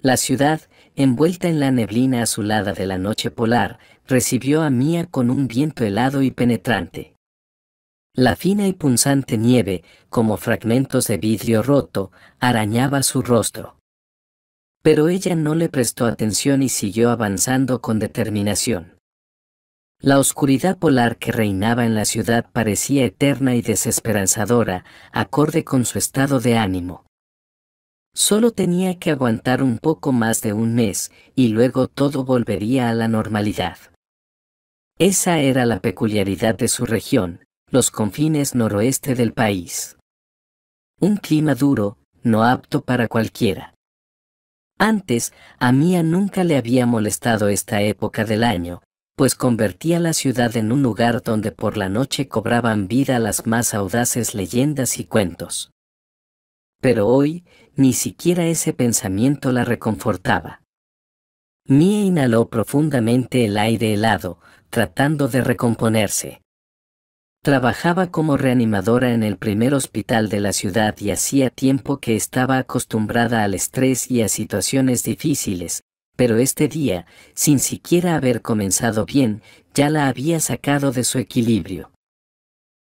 La ciudad, envuelta en la neblina azulada de la noche polar, recibió a Mia con un viento helado y penetrante. La fina y punzante nieve, como fragmentos de vidrio roto, arañaba su rostro. Pero ella no le prestó atención y siguió avanzando con determinación. La oscuridad polar que reinaba en la ciudad parecía eterna y desesperanzadora, acorde con su estado de ánimo. Solo tenía que aguantar un poco más de un mes, y luego todo volvería a la normalidad. Esa era la peculiaridad de su región, los confines noroeste del país. Un clima duro, no apto para cualquiera. Antes, a Mia nunca le había molestado esta época del año, pues convertía la ciudad en un lugar donde por la noche cobraban vida las más audaces leyendas y cuentos. Pero hoy, ni siquiera ese pensamiento la reconfortaba. Mia inhaló profundamente el aire helado, tratando de recomponerse. Trabajaba como reanimadora en el primer hospital de la ciudad y hacía tiempo que estaba acostumbrada al estrés y a situaciones difíciles, pero este día, sin siquiera haber comenzado bien, ya la había sacado de su equilibrio.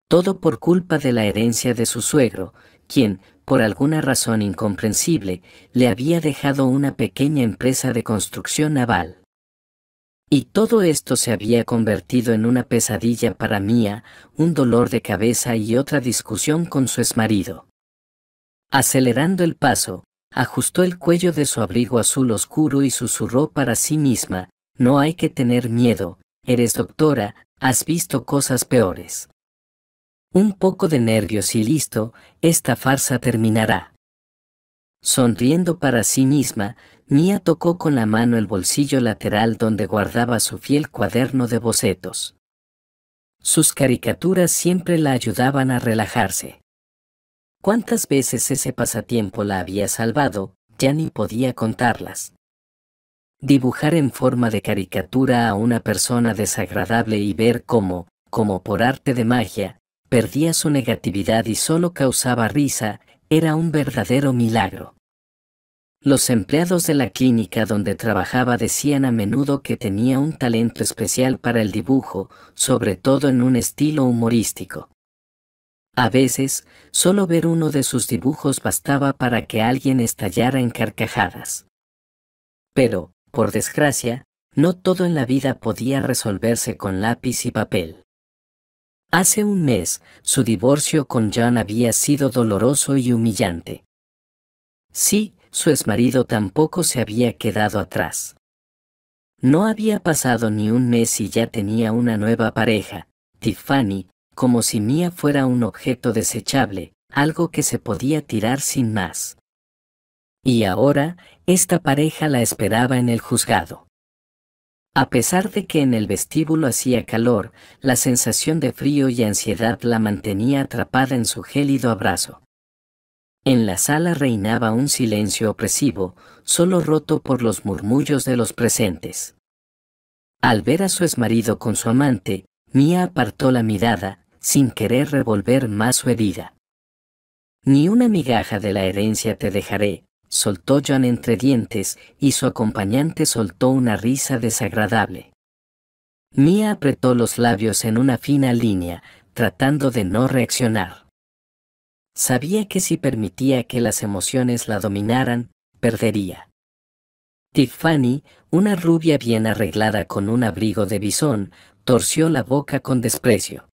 Todo por culpa de la herencia de su suegro, quien, por alguna razón incomprensible, le había dejado una pequeña empresa de construcción naval. Y todo esto se había convertido en una pesadilla para Mia, un dolor de cabeza y otra discusión con su exmarido. Acelerando el paso, ajustó el cuello de su abrigo azul oscuro y susurró para sí misma: «No hay que tener miedo, eres doctora, has visto cosas peores. Un poco de nervios y listo, esta farsa terminará». Sonriendo para sí misma, Mia tocó con la mano el bolsillo lateral donde guardaba su fiel cuaderno de bocetos. Sus caricaturas siempre la ayudaban a relajarse. ¿Cuántas veces ese pasatiempo la había salvado? Ya ni podía contarlas. Dibujar en forma de caricatura a una persona desagradable y ver cómo, como por arte de magia, perdía su negatividad y solo causaba risa, era un verdadero milagro. Los empleados de la clínica donde trabajaba decían a menudo que tenía un talento especial para el dibujo, sobre todo en un estilo humorístico. A veces, solo ver uno de sus dibujos bastaba para que alguien estallara en carcajadas. Pero, por desgracia, no todo en la vida podía resolverse con lápiz y papel. Hace un mes, su divorcio con John había sido doloroso y humillante. Sí, su exmarido tampoco se había quedado atrás. No había pasado ni un mes y ya tenía una nueva pareja, Tiffany, como si Mia fuera un objeto desechable, algo que se podía tirar sin más. Y ahora, esta pareja la esperaba en el juzgado. A pesar de que en el vestíbulo hacía calor, la sensación de frío y ansiedad la mantenía atrapada en su gélido abrazo. En la sala reinaba un silencio opresivo, solo roto por los murmullos de los presentes. Al ver a su exmarido con su amante, Mia apartó la mirada, sin querer revolver más su herida. «Ni una migaja de la herencia te dejaré», soltó John entre dientes, y su acompañante soltó una risa desagradable. Mia apretó los labios en una fina línea, tratando de no reaccionar. Sabía que si permitía que las emociones la dominaran, perdería. Tiffany, una rubia bien arreglada con un abrigo de bisón, torció la boca con desprecio.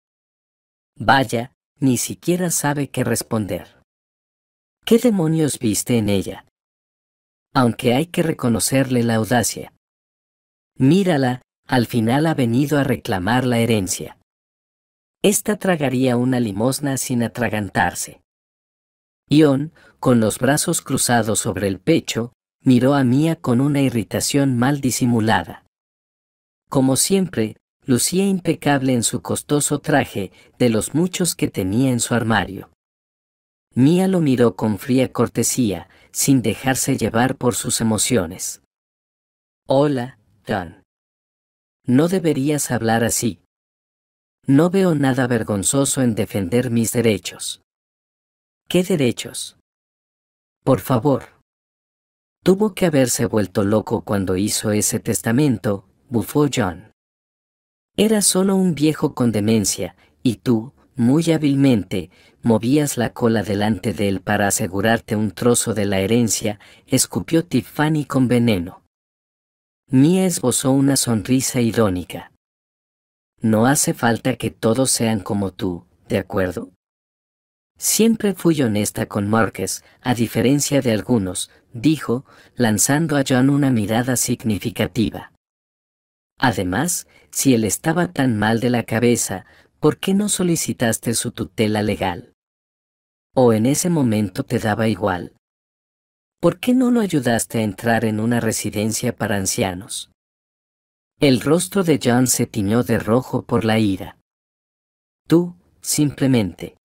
Vaya, ni siquiera sabe qué responder. ¿Qué demonios viste en ella? Aunque hay que reconocerle la audacia. Mírala, al final ha venido a reclamar la herencia. Esta tragaría una limosna sin atragantarse. Ion, con los brazos cruzados sobre el pecho, miró a Mia con una irritación mal disimulada. Como siempre, lucía impecable en su costoso traje, de los muchos que tenía en su armario. Mia lo miró con fría cortesía, sin dejarse llevar por sus emociones. «Hola, John. No deberías hablar así. No veo nada vergonzoso en defender mis derechos». «¿Qué derechos? Por favor». Tuvo que haberse vuelto loco cuando hizo ese testamento, bufó John. Era solo un viejo con demencia, y tú, muy hábilmente, movías la cola delante de él para asegurarte un trozo de la herencia, escupió Tiffany con veneno. Mia esbozó una sonrisa irónica. No hace falta que todos sean como tú, ¿de acuerdo? Siempre fui honesta con Marcus, a diferencia de algunos, dijo, lanzando a John una mirada significativa. Además, si él estaba tan mal de la cabeza, ¿por qué no solicitaste su tutela legal? ¿O en ese momento te daba igual? ¿Por qué no lo ayudaste a entrar en una residencia para ancianos? El rostro de John se tiñó de rojo por la ira. Tú, simplemente.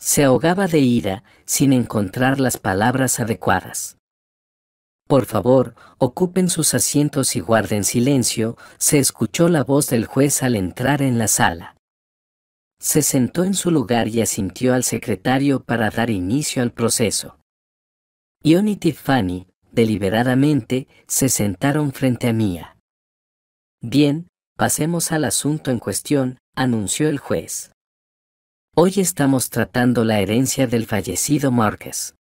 Se ahogaba de ira, sin encontrar las palabras adecuadas. Por favor, ocupen sus asientos y guarden silencio, se escuchó la voz del juez al entrar en la sala. Se sentó en su lugar y asintió al secretario para dar inicio al proceso. Ion y Tiffany, deliberadamente, se sentaron frente a Mia. Bien, pasemos al asunto en cuestión, anunció el juez. Hoy estamos tratando la herencia del fallecido Marcus.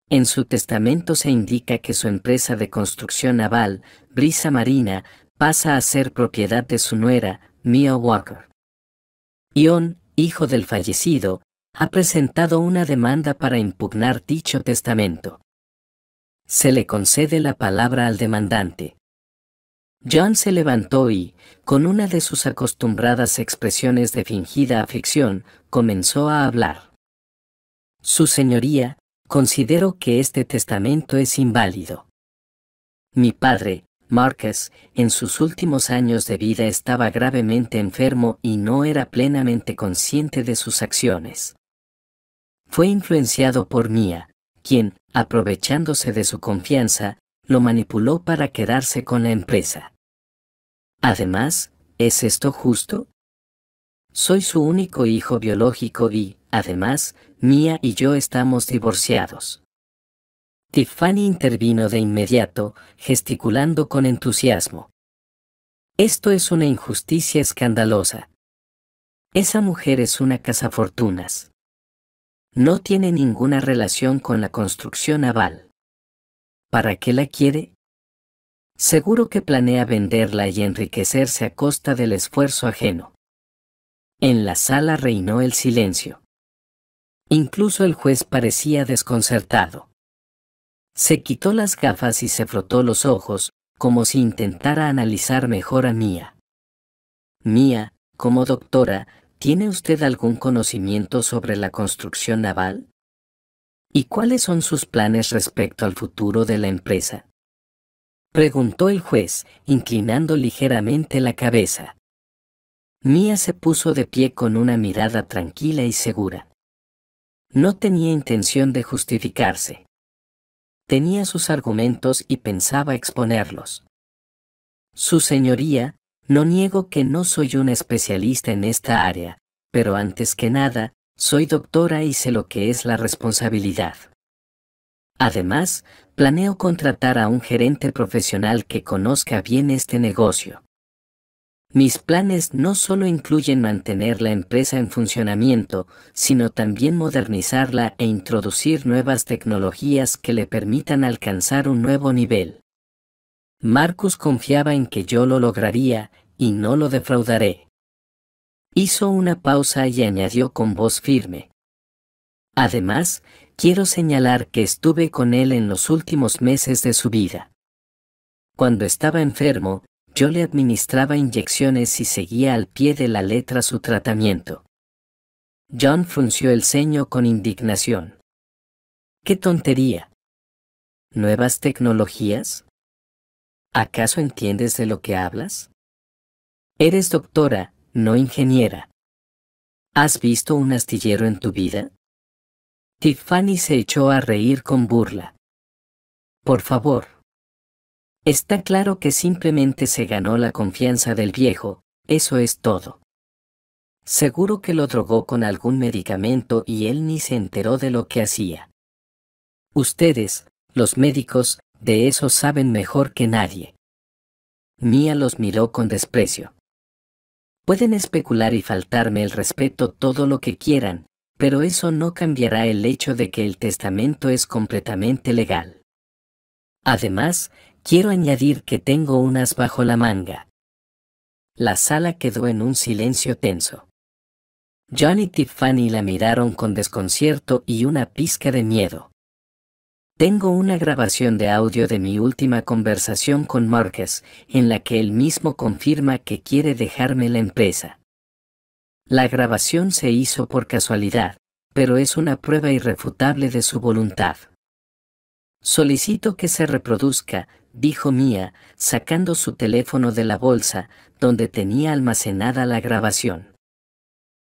En su testamento se indica que su empresa de construcción naval, Brisa Marina, pasa a ser propiedad de su nuera, Mia Walker. Ion, hijo del fallecido, ha presentado una demanda para impugnar dicho testamento. Se le concede la palabra al demandante. John se levantó y, con una de sus acostumbradas expresiones de fingida aflicción, comenzó a hablar. Su señoría, considero que este testamento es inválido. Mi padre, Marcus, en sus últimos años de vida estaba gravemente enfermo y no era plenamente consciente de sus acciones. Fue influenciado por Mia, quien, aprovechándose de su confianza, lo manipuló para quedarse con la empresa. Además, ¿es esto justo? Soy su único hijo biológico y, además, Mia y yo estamos divorciados. Tiffany intervino de inmediato, gesticulando con entusiasmo. Esto es una injusticia escandalosa. Esa mujer es una cazafortunas. No tiene ninguna relación con la construcción naval. ¿Para qué la quiere? Seguro que planea venderla y enriquecerse a costa del esfuerzo ajeno. En la sala reinó el silencio. Incluso el juez parecía desconcertado. Se quitó las gafas y se frotó los ojos, como si intentara analizar mejor a Mia. Mia, como doctora, ¿tiene usted algún conocimiento sobre la construcción naval? ¿Y cuáles son sus planes respecto al futuro de la empresa? Preguntó el juez, inclinando ligeramente la cabeza. Mia se puso de pie con una mirada tranquila y segura. No tenía intención de justificarse. Tenía sus argumentos y pensaba exponerlos. Su señoría, no niego que no soy un especialista en esta área, pero antes que nada, soy doctora y sé lo que es la responsabilidad. Además, planeo contratar a un gerente profesional que conozca bien este negocio. Mis planes no solo incluyen mantener la empresa en funcionamiento, sino también modernizarla e introducir nuevas tecnologías que le permitan alcanzar un nuevo nivel. Marcus confiaba en que yo lo lograría, y no lo defraudaré. Hizo una pausa y añadió con voz firme. Además, quiero señalar que estuve con él en los últimos meses de su vida. Cuando estaba enfermo, yo le administraba inyecciones y seguía al pie de la letra su tratamiento. John frunció el ceño con indignación. ¡Qué tontería! ¿Nuevas tecnologías? ¿Acaso entiendes de lo que hablas? Eres doctora, no ingeniera. ¿Has visto un astillero en tu vida? Tiffany se echó a reír con burla. Por favor. Está claro que simplemente se ganó la confianza del viejo, eso es todo. Seguro que lo drogó con algún medicamento y él ni se enteró de lo que hacía. Ustedes, Los médicos, de eso saben mejor que nadie. Mia los miró con desprecio. Pueden especular y faltarme el respeto todo lo que quieran, pero eso no cambiará el hecho de que el testamento es completamente legal. Además, quiero añadir que tengo un as bajo la manga. La sala quedó en un silencio tenso. John y Tiffany la miraron con desconcierto y una pizca de miedo. Tengo una grabación de audio de mi última conversación con Marcus, en la que él mismo confirma que quiere dejarme la empresa. La grabación se hizo por casualidad, pero es una prueba irrefutable de su voluntad. Solicito que se reproduzca, dijo Mia, sacando su teléfono de la bolsa, donde tenía almacenada la grabación.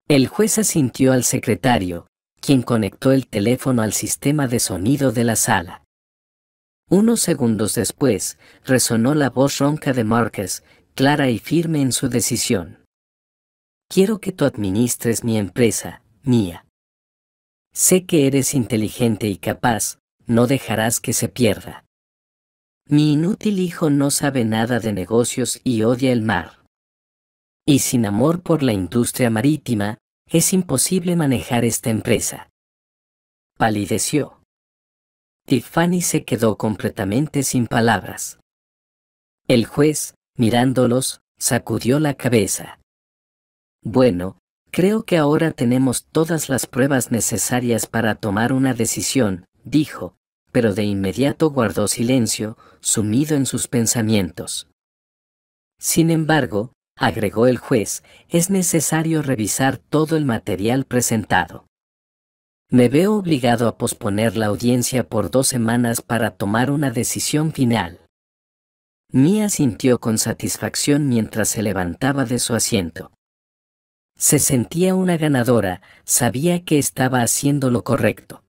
El juez asintió al secretario, quien conectó el teléfono al sistema de sonido de la sala. Unos segundos después, resonó la voz ronca de Marcus, clara y firme en su decisión. Quiero que tú administres mi empresa, Mia. Sé que eres inteligente y capaz, no dejarás que se pierda. Mi inútil hijo no sabe nada de negocios y odia el mar. Y sin amor por la industria marítima, es imposible manejar esta empresa. Palideció. Tiffany se quedó completamente sin palabras. El juez, mirándolos, sacudió la cabeza. Bueno, creo que ahora tenemos todas las pruebas necesarias para tomar una decisión, dijo, pero de inmediato guardó silencio, sumido en sus pensamientos. Sin embargo, agregó el juez, es necesario revisar todo el material presentado. Me veo obligado a posponer la audiencia por 2 semanas para tomar una decisión final. Mia sintió con satisfacción mientras se levantaba de su asiento. Se sentía una ganadora, sabía que estaba haciendo lo correcto.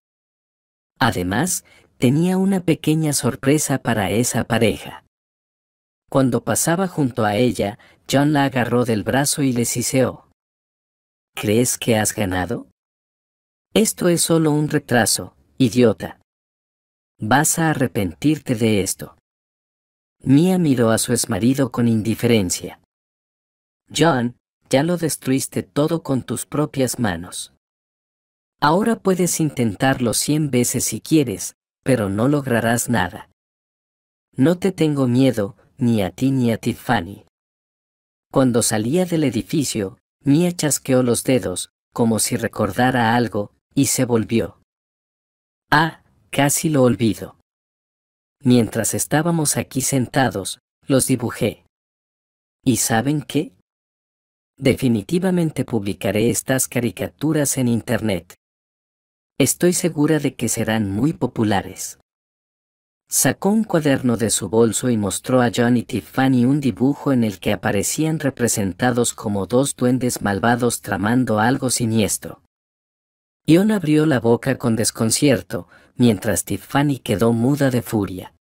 Además, tenía una pequeña sorpresa para esa pareja. Cuando pasaba junto a ella, John la agarró del brazo y le siseó. ¿Crees que has ganado? Esto es solo un retraso, idiota. Vas a arrepentirte de esto. Mia miró a su exmarido con indiferencia. John, ya lo destruiste todo con tus propias manos. Ahora puedes intentarlo 100 veces si quieres, pero no lograrás nada. No te tengo miedo, ni a ti ni a Tiffany. Cuando salía del edificio, Mia chasqueó los dedos, como si recordara algo, y se volvió. Ah, casi lo olvido. Mientras estábamos aquí sentados, los dibujé. ¿Y saben qué? Definitivamente publicaré estas caricaturas en Internet. Estoy segura de que serán muy populares. Sacó un cuaderno de su bolso y mostró a John y Tiffany un dibujo en el que aparecían representados como 2 duendes malvados tramando algo siniestro. John abrió la boca con desconcierto, mientras Tiffany quedó muda de furia.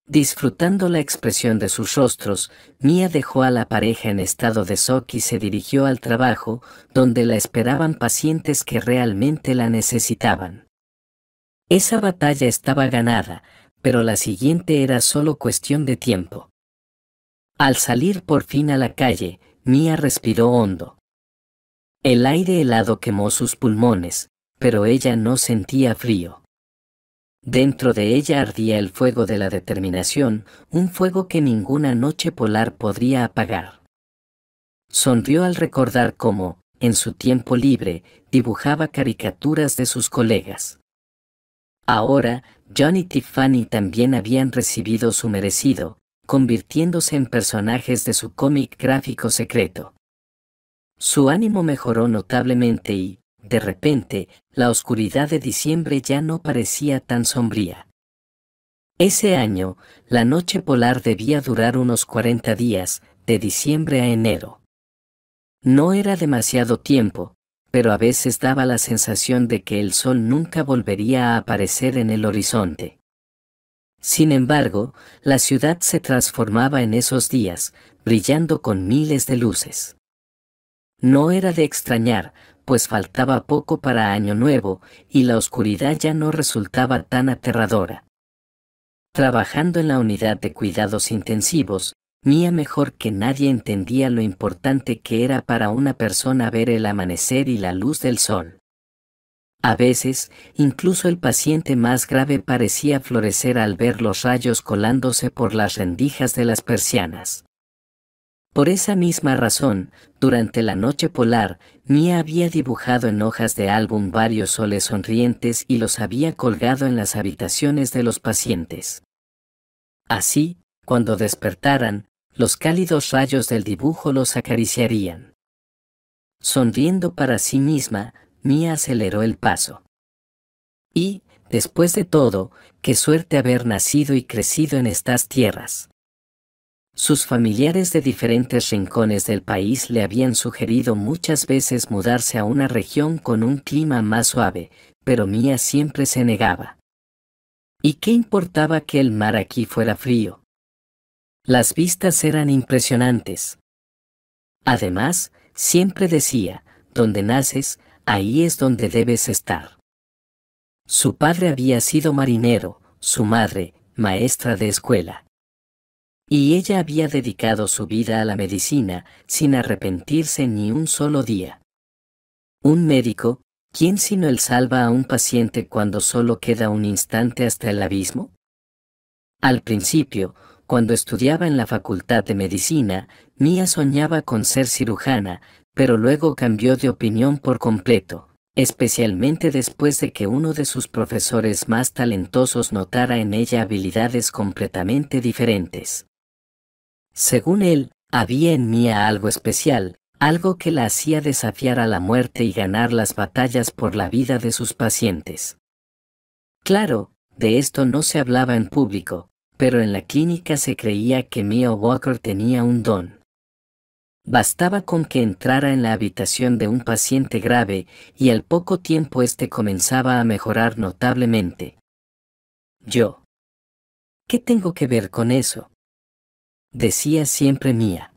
Disfrutando la expresión de sus rostros, Mia dejó a la pareja en estado de shock y se dirigió al trabajo, donde la esperaban pacientes que realmente la necesitaban. Esa batalla estaba ganada, pero la siguiente era solo cuestión de tiempo. Al salir por fin a la calle, Mia respiró hondo. El aire helado quemó sus pulmones, pero ella no sentía frío. Dentro de ella ardía el fuego de la determinación, un fuego que ninguna noche polar podría apagar. Sonrió al recordar cómo, en su tiempo libre, dibujaba caricaturas de sus colegas. Ahora, John y Tiffany también habían recibido su merecido, convirtiéndose en personajes de su cómic gráfico secreto. Su ánimo mejoró notablemente y, de repente, la oscuridad de diciembre ya no parecía tan sombría. Ese año, la noche polar debía durar unos 40 días, de diciembre a enero. No era demasiado tiempo, pero a veces daba la sensación de que el sol nunca volvería a aparecer en el horizonte. Sin embargo, la ciudad se transformaba en esos días, brillando con miles de luces. No era de extrañar, pues faltaba poco para Año Nuevo, y la oscuridad ya no resultaba tan aterradora. Trabajando en la unidad de cuidados intensivos, Mía mejor que nadie entendía lo importante que era para una persona ver el amanecer y la luz del sol. A veces, incluso el paciente más grave parecía florecer al ver los rayos colándose por las rendijas de las persianas. Por esa misma razón, durante la noche polar, Mía había dibujado en hojas de álbum varios soles sonrientes y los había colgado en las habitaciones de los pacientes. Así, cuando despertaran, los cálidos rayos del dibujo los acariciarían. Sonriendo para sí misma, Mía aceleró el paso. Y, después de todo, qué suerte haber nacido y crecido en estas tierras. Sus familiares de diferentes rincones del país le habían sugerido muchas veces mudarse a una región con un clima más suave, pero Mía siempre se negaba. ¿Y qué importaba que el mar aquí fuera frío? Las vistas eran impresionantes. Además, siempre decía, donde naces, ahí es donde debes estar. Su padre había sido marinero, su madre, maestra de escuela. Y ella había dedicado su vida a la medicina, sin arrepentirse ni un solo día. Un médico, ¿quién sino él salva a un paciente cuando solo queda un instante hasta el abismo? Al principio, cuando estudiaba en la Facultad de Medicina, Mía soñaba con ser cirujana, pero luego cambió de opinión por completo, especialmente después de que uno de sus profesores más talentosos notara en ella habilidades completamente diferentes. Según él, había en Mía algo especial, algo que la hacía desafiar a la muerte y ganar las batallas por la vida de sus pacientes. Claro, de esto no se hablaba en público, pero en la clínica se creía que Mia Walker tenía un don. Bastaba con que entrara en la habitación de un paciente grave y al poco tiempo éste comenzaba a mejorar notablemente. Yo. ¿Qué tengo que ver con eso?, decía siempre Mía.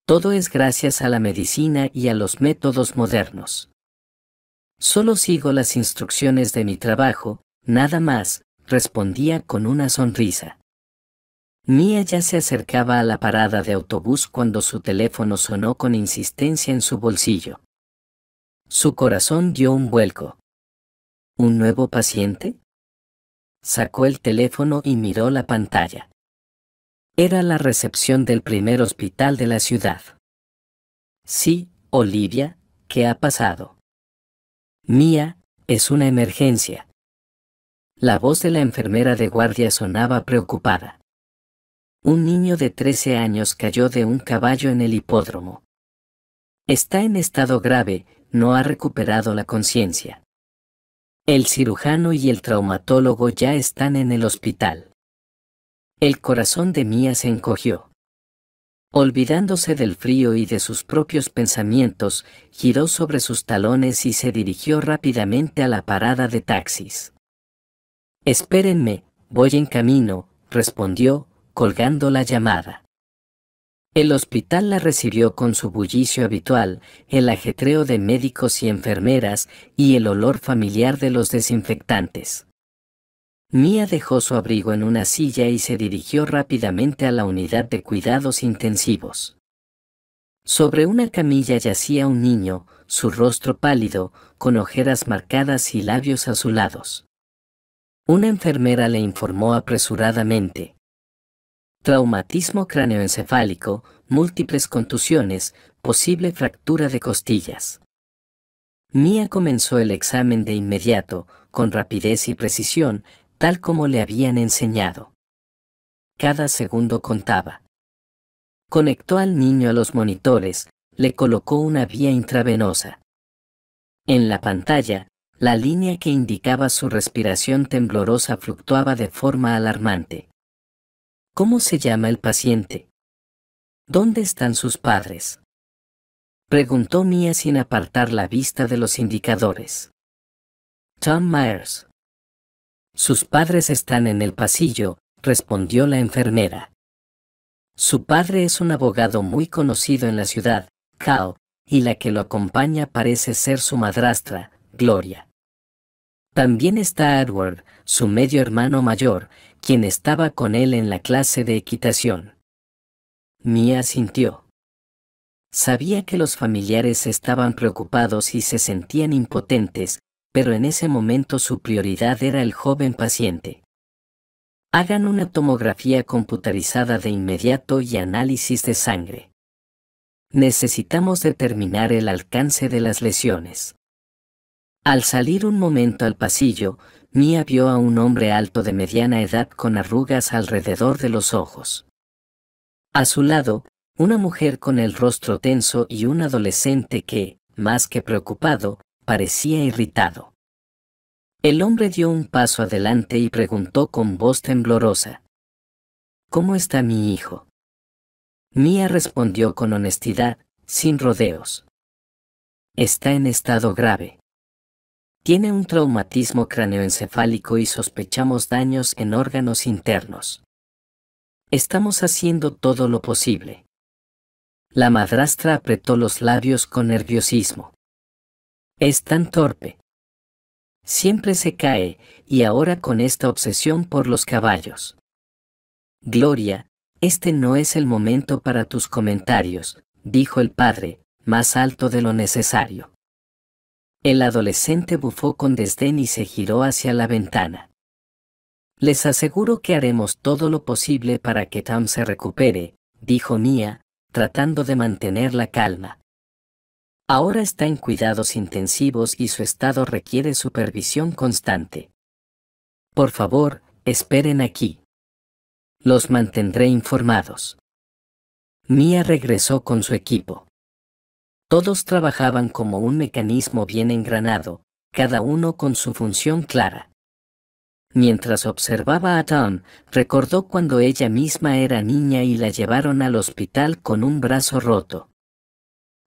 Todo es gracias a la medicina y a los métodos modernos. Solo sigo las instrucciones de mi trabajo, nada más, respondía con una sonrisa. Mía ya se acercaba a la parada de autobús cuando su teléfono sonó con insistencia en su bolsillo. Su corazón dio un vuelco. ¿Un nuevo paciente? Sacó el teléfono y miró la pantalla. Era la recepción del primer hospital de la ciudad. Sí, Olivia, ¿qué ha pasado? Mía, es una emergencia. La voz de la enfermera de guardia sonaba preocupada. Un niño de 13 años cayó de un caballo en el hipódromo. Está en estado grave, no ha recuperado la conciencia. El cirujano y el traumatólogo ya están en el hospital. El corazón de Mía se encogió. Olvidándose del frío y de sus propios pensamientos, giró sobre sus talones y se dirigió rápidamente a la parada de taxis. Espérenme, voy en camino, respondió, colgando la llamada. El hospital la recibió con su bullicio habitual, el ajetreo de médicos y enfermeras y el olor familiar de los desinfectantes. Mía dejó su abrigo en una silla y se dirigió rápidamente a la unidad de cuidados intensivos. Sobre una camilla yacía un niño, su rostro pálido, con ojeras marcadas y labios azulados. Una enfermera le informó apresuradamente. Traumatismo cráneoencefálico, múltiples contusiones, posible fractura de costillas. Mía comenzó el examen de inmediato, con rapidez y precisión, tal como le habían enseñado. Cada segundo contaba. Conectó al niño a los monitores, le colocó una vía intravenosa. En la pantalla, la línea que indicaba su respiración temblorosa fluctuaba de forma alarmante. ¿Cómo se llama el paciente? ¿Dónde están sus padres?, preguntó Mía sin apartar la vista de los indicadores. Tom Myers. Sus padres están en el pasillo, respondió la enfermera. Su padre es un abogado muy conocido en la ciudad, Cal, y la que lo acompaña parece ser su madrastra, Gloria. También está Edward, su medio hermano mayor, quien estaba con él en la clase de equitación. Mia asintió. Sabía que los familiares estaban preocupados y se sentían impotentes, pero en ese momento su prioridad era el joven paciente. Hagan una tomografía computarizada de inmediato y análisis de sangre. Necesitamos determinar el alcance de las lesiones. Al salir un momento al pasillo, Mia vio a un hombre alto de mediana edad con arrugas alrededor de los ojos. A su lado, una mujer con el rostro tenso y un adolescente que, más que preocupado, parecía irritado. El hombre dio un paso adelante y preguntó con voz temblorosa: ¿Cómo está mi hijo? Mia respondió con honestidad, sin rodeos. Está en estado grave. Tiene un traumatismo craneoencefálico y sospechamos daños en órganos internos. Estamos haciendo todo lo posible. La madrastra apretó los labios con nerviosismo. Es tan torpe. Siempre se cae, y ahora con esta obsesión por los caballos. Gloria, este no es el momento para tus comentarios, dijo el padre, más alto de lo necesario. El adolescente bufó con desdén y se giró hacia la ventana. Les aseguro que haremos todo lo posible para que Tom se recupere, dijo Mia, tratando de mantener la calma. Ahora está en cuidados intensivos y su estado requiere supervisión constante. Por favor, esperen aquí. Los mantendré informados. Mia regresó con su equipo. Todos trabajaban como un mecanismo bien engranado, cada uno con su función clara. Mientras observaba a Tom, recordó cuando ella misma era niña y la llevaron al hospital con un brazo roto.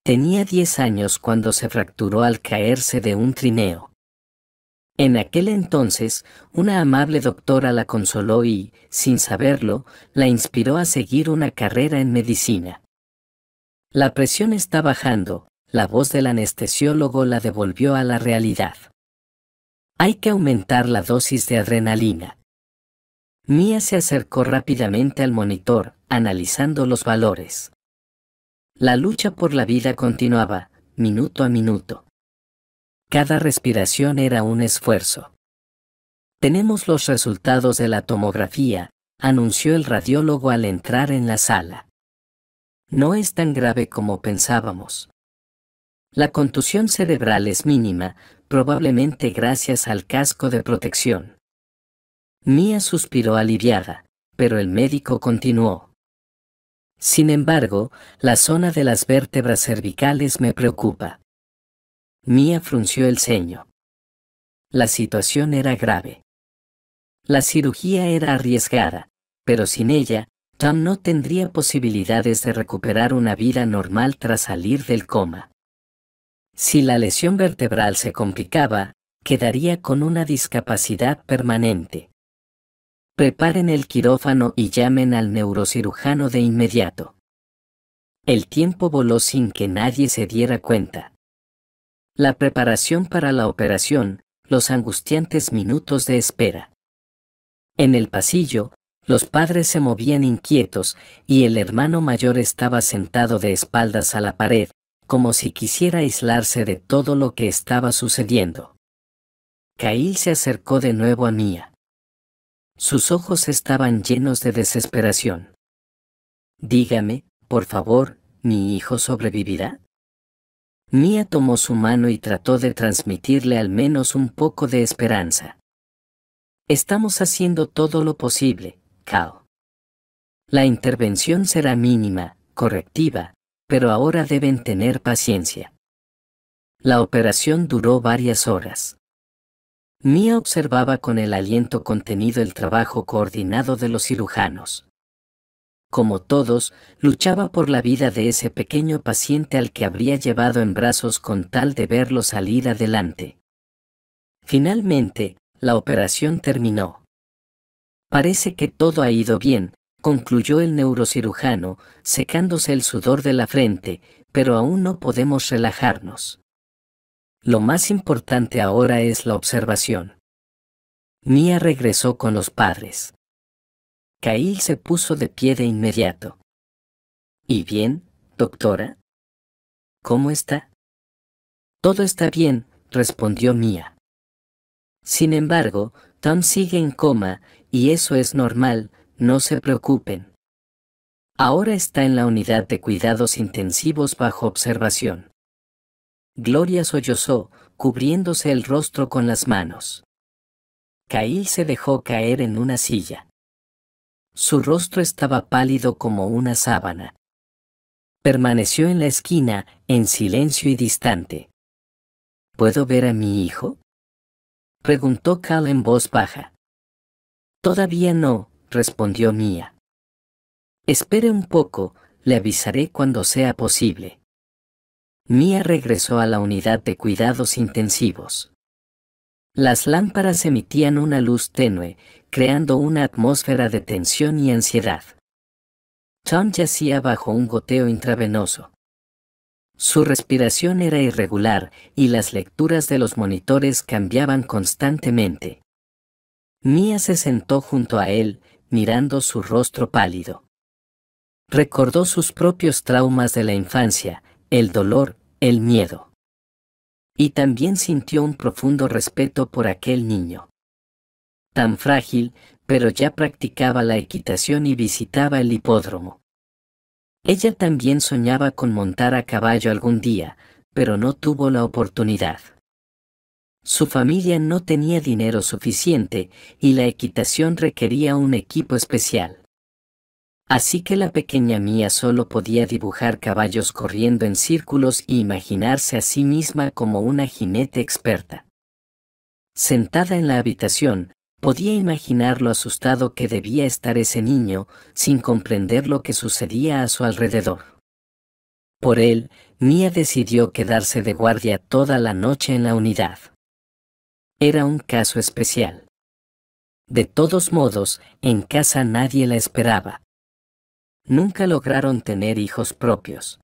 Tenía 10 años cuando se fracturó al caerse de un trineo. En aquel entonces, una amable doctora la consoló y, sin saberlo, la inspiró a seguir una carrera en medicina. La presión está bajando, la voz del anestesiólogo la devolvió a la realidad. Hay que aumentar la dosis de adrenalina. Mia se acercó rápidamente al monitor, analizando los valores. La lucha por la vida continuaba, minuto a minuto. Cada respiración era un esfuerzo. Tenemos los resultados de la tomografía, anunció el radiólogo al entrar en la sala. No es tan grave como pensábamos. La contusión cerebral es mínima, probablemente gracias al casco de protección. Mia suspiró aliviada, pero el médico continuó. Sin embargo, la zona de las vértebras cervicales me preocupa. Mia frunció el ceño. La situación era grave. La cirugía era arriesgada, pero sin ella, Tom no tendría posibilidades de recuperar una vida normal tras salir del coma. Si la lesión vertebral se complicaba, quedaría con una discapacidad permanente. Preparen el quirófano y llamen al neurocirujano de inmediato. El tiempo voló sin que nadie se diera cuenta. La preparación para la operación, los angustiantes minutos de espera. En el pasillo, los padres se movían inquietos y el hermano mayor estaba sentado de espaldas a la pared, como si quisiera aislarse de todo lo que estaba sucediendo. Kyle se acercó de nuevo a Mia. Sus ojos estaban llenos de desesperación. Dígame, por favor, ¿mi hijo sobrevivirá? Mia tomó su mano y trató de transmitirle al menos un poco de esperanza. Estamos haciendo todo lo posible, Kyle. La intervención será mínima, correctiva, pero ahora deben tener paciencia. La operación duró varias horas. Mia observaba con el aliento contenido el trabajo coordinado de los cirujanos. Como todos, luchaba por la vida de ese pequeño paciente al que habría llevado en brazos con tal de verlo salir adelante. Finalmente, la operación terminó. Parece que todo ha ido bien, concluyó el neurocirujano, secándose el sudor de la frente, pero aún no podemos relajarnos. Lo más importante ahora es la observación. Mia regresó con los padres. Kyle se puso de pie de inmediato. ¿Y bien, doctora? ¿Cómo está? Todo está bien, respondió Mia. Sin embargo, Tom sigue en coma, y eso es normal, no se preocupen. Ahora está en la unidad de cuidados intensivos bajo observación. Gloria sollozó, cubriéndose el rostro con las manos. Kyle se dejó caer en una silla. Su rostro estaba pálido como una sábana. Permaneció en la esquina, en silencio y distante. ¿Puedo ver a mi hijo?, preguntó Cal en voz baja. Todavía no, respondió Mia. Espere un poco, le avisaré cuando sea posible. Mia regresó a la unidad de cuidados intensivos. Las lámparas emitían una luz tenue, creando una atmósfera de tensión y ansiedad. Tom yacía bajo un goteo intravenoso. Su respiración era irregular y las lecturas de los monitores cambiaban constantemente. Mia se sentó junto a él, mirando su rostro pálido. Recordó sus propios traumas de la infancia, el dolor, el miedo. Y también sintió un profundo respeto por aquel niño. Tan frágil, pero ya practicaba la equitación y visitaba el hipódromo. Ella también soñaba con montar a caballo algún día, pero no tuvo la oportunidad. Su familia no tenía dinero suficiente y la equitación requería un equipo especial. Así que la pequeña Mia solo podía dibujar caballos corriendo en círculos y imaginarse a sí misma como una jinete experta. Sentada en la habitación, podía imaginar lo asustado que debía estar ese niño, sin comprender lo que sucedía a su alrededor. Por él, Mia decidió quedarse de guardia toda la noche en la unidad. Era un caso especial. De todos modos, en casa nadie la esperaba. Nunca lograron tener hijos propios.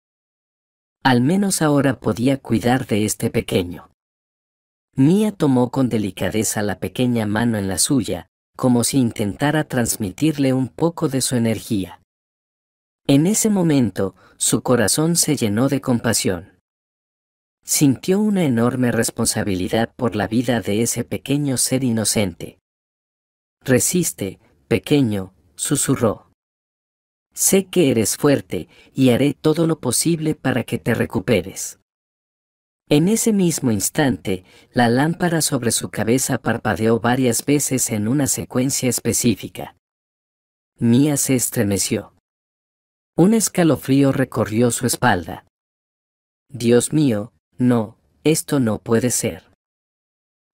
Al menos ahora podía cuidar de este pequeño. Mia tomó con delicadeza la pequeña mano en la suya, como si intentara transmitirle un poco de su energía. En ese momento, su corazón se llenó de compasión. Sintió una enorme responsabilidad por la vida de ese pequeño ser inocente. Resiste, pequeño, susurró. Sé que eres fuerte, y haré todo lo posible para que te recuperes. En ese mismo instante, la lámpara sobre su cabeza parpadeó varias veces en una secuencia específica. Mia se estremeció. Un escalofrío recorrió su espalda. Dios mío, no, esto no puede ser.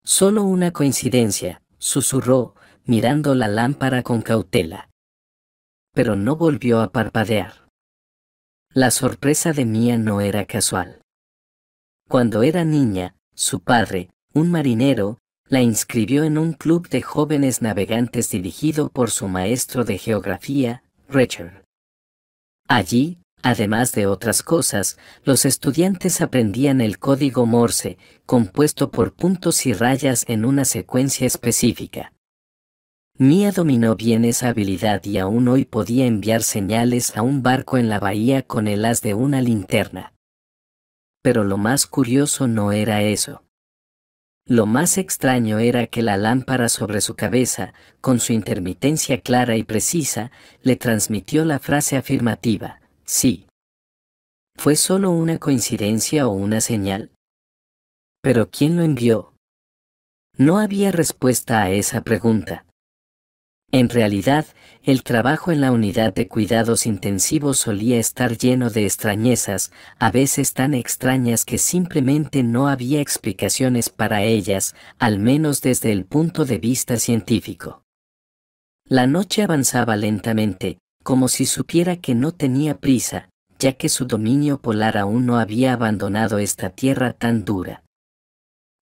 Solo una coincidencia, susurró, mirando la lámpara con cautela. Pero no volvió a parpadear. La sorpresa de Mia no era casual. Cuando era niña, su padre, un marinero, la inscribió en un club de jóvenes navegantes dirigido por su maestro de geografía, Richard. Allí, además de otras cosas, los estudiantes aprendían el código Morse, compuesto por puntos y rayas en una secuencia específica. Mia dominó bien esa habilidad y aún hoy podía enviar señales a un barco en la bahía con el haz de una linterna. Pero lo más curioso no era eso. Lo más extraño era que la lámpara sobre su cabeza, con su intermitencia clara y precisa, le transmitió la frase afirmativa, sí. ¿Fue solo una coincidencia o una señal? ¿Pero quién lo envió? No había respuesta a esa pregunta. En realidad, el trabajo en la unidad de cuidados intensivos solía estar lleno de extrañezas, a veces tan extrañas que simplemente no había explicaciones para ellas, al menos desde el punto de vista científico. La noche avanzaba lentamente, como si supiera que no tenía prisa, ya que su dominio polar aún no había abandonado esta tierra tan dura.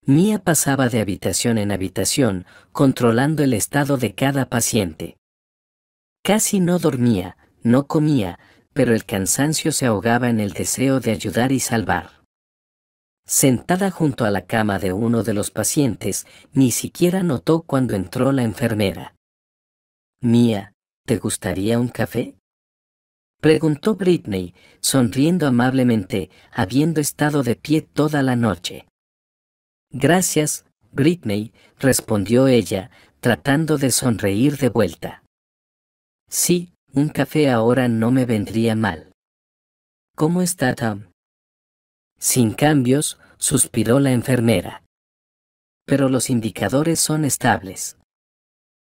Mia pasaba de habitación en habitación, controlando el estado de cada paciente. Casi no dormía, no comía, pero el cansancio se ahogaba en el deseo de ayudar y salvar. Sentada junto a la cama de uno de los pacientes, ni siquiera notó cuando entró la enfermera. «Mia, ¿te gustaría un café?», preguntó Britney, sonriendo amablemente, habiendo estado de pie toda la noche. «Gracias, Britney», respondió ella, tratando de sonreír de vuelta. «Sí, un café ahora no me vendría mal». «¿Cómo está Tom?». «Sin cambios», suspiró la enfermera. «Pero los indicadores son estables.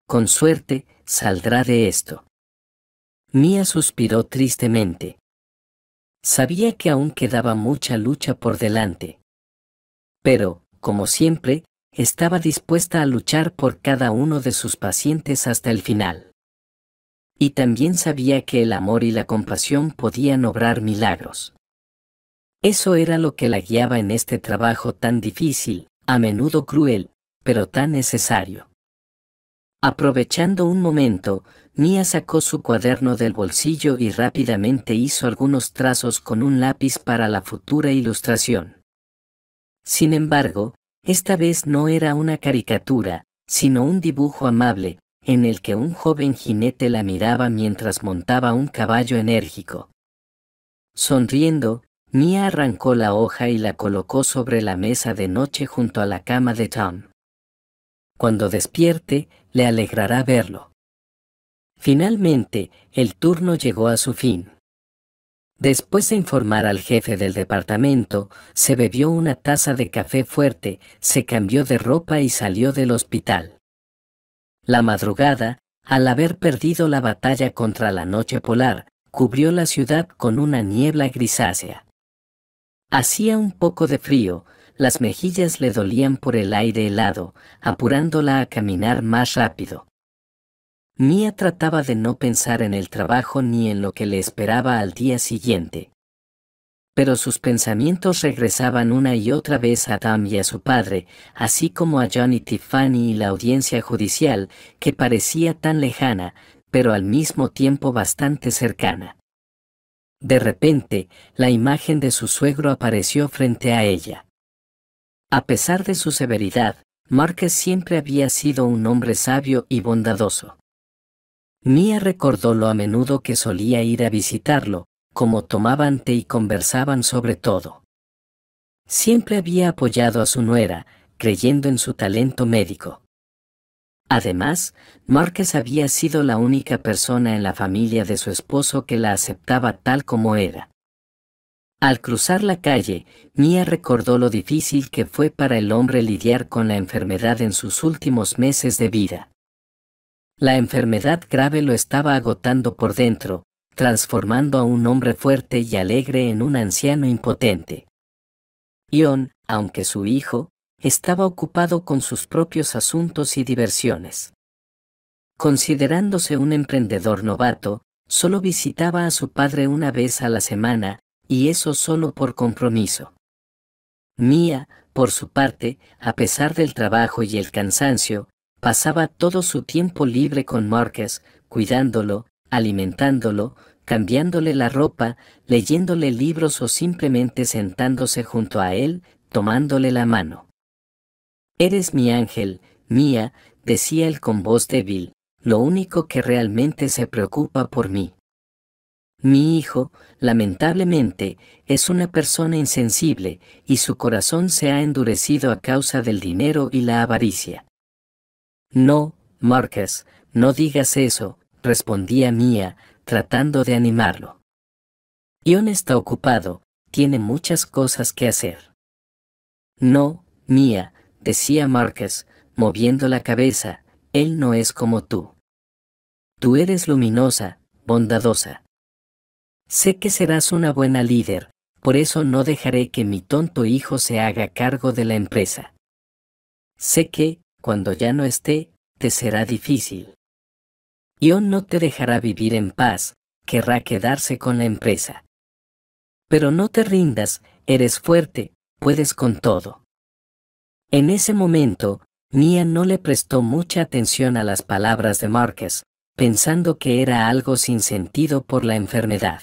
Con suerte, saldrá de esto». Mia suspiró tristemente. Sabía que aún quedaba mucha lucha por delante. Pero, como siempre, estaba dispuesta a luchar por cada uno de sus pacientes hasta el final. Y también sabía que el amor y la compasión podían obrar milagros. Eso era lo que la guiaba en este trabajo tan difícil, a menudo cruel, pero tan necesario. Aprovechando un momento, Mia sacó su cuaderno del bolsillo y rápidamente hizo algunos trazos con un lápiz para la futura ilustración. Sin embargo, esta vez no era una caricatura, sino un dibujo amable, en el que un joven jinete la miraba mientras montaba un caballo enérgico. Sonriendo, Mia arrancó la hoja y la colocó sobre la mesa de noche junto a la cama de Tom. Cuando despierte, le alegrará verlo. Finalmente, el turno llegó a su fin. Después de informar al jefe del departamento, se bebió una taza de café fuerte, se cambió de ropa y salió del hospital. La madrugada, al haber perdido la batalla contra la noche polar, cubrió la ciudad con una niebla grisácea. Hacía un poco de frío, las mejillas le dolían por el aire helado, apurándola a caminar más rápido. Mia trataba de no pensar en el trabajo ni en lo que le esperaba al día siguiente. Pero sus pensamientos regresaban una y otra vez a Tom y a su padre, así como a John y Tiffany y la audiencia judicial, que parecía tan lejana, pero al mismo tiempo bastante cercana. De repente, la imagen de su suegro apareció frente a ella. A pesar de su severidad, Marcus siempre había sido un hombre sabio y bondadoso. Mia recordó lo a menudo que solía ir a visitarlo, cómo tomaban té y conversaban sobre todo. Siempre había apoyado a su nuera, creyendo en su talento médico. Además, Marcus había sido la única persona en la familia de su esposo que la aceptaba tal como era. Al cruzar la calle, Mia recordó lo difícil que fue para el hombre lidiar con la enfermedad en sus últimos meses de vida. La enfermedad grave lo estaba agotando por dentro, transformando a un hombre fuerte y alegre en un anciano impotente. Ion, aunque su hijo, estaba ocupado con sus propios asuntos y diversiones. Considerándose un emprendedor novato, solo visitaba a su padre una vez a la semana, y eso solo por compromiso. Mia, por su parte, a pesar del trabajo y el cansancio, pasaba todo su tiempo libre con Marcus, cuidándolo, alimentándolo, cambiándole la ropa, leyéndole libros o simplemente sentándose junto a él, tomándole la mano. «Eres mi ángel, Mia», decía él con voz débil, «lo único que realmente se preocupa por mí». Mi hijo, lamentablemente, es una persona insensible, y su corazón se ha endurecido a causa del dinero y la avaricia. «No, Marcus, no digas eso», respondía Mia, tratando de animarlo. «Ion está ocupado, tiene muchas cosas que hacer». «No, Mia», decía Marcus, moviendo la cabeza, «él no es como tú. Tú eres luminosa, bondadosa. Sé que serás una buena líder, por eso no dejaré que mi tonto hijo se haga cargo de la empresa. Sé que, cuando ya no esté, te será difícil. Ion no te dejará vivir en paz, querrá quedarse con la empresa. Pero no te rindas, eres fuerte, puedes con todo». En ese momento, Mia no le prestó mucha atención a las palabras de Marcus, pensando que era algo sin sentido por la enfermedad.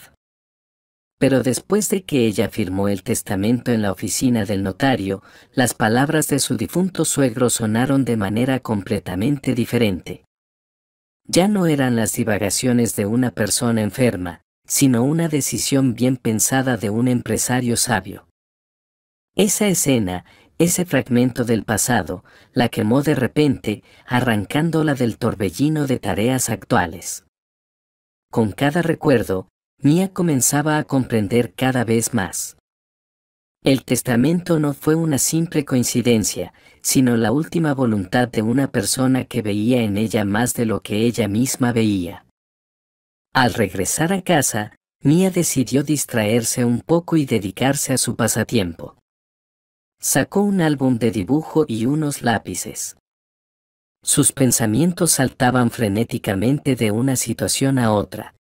Pero después de que ella firmó el testamento en la oficina del notario, las palabras de su difunto suegro sonaron de manera completamente diferente. Ya no eran las divagaciones de una persona enferma, sino una decisión bien pensada de un empresario sabio. Esa escena, ese fragmento del pasado, la quemó de repente, arrancándola del torbellino de tareas actuales. Con cada recuerdo, Mia comenzaba a comprender cada vez más. El testamento no fue una simple coincidencia, sino la última voluntad de una persona que veía en ella más de lo que ella misma veía. Al regresar a casa, Mia decidió distraerse un poco y dedicarse a su pasatiempo. Sacó un álbum de dibujo y unos lápices. Sus pensamientos saltaban frenéticamente de una situación a otra.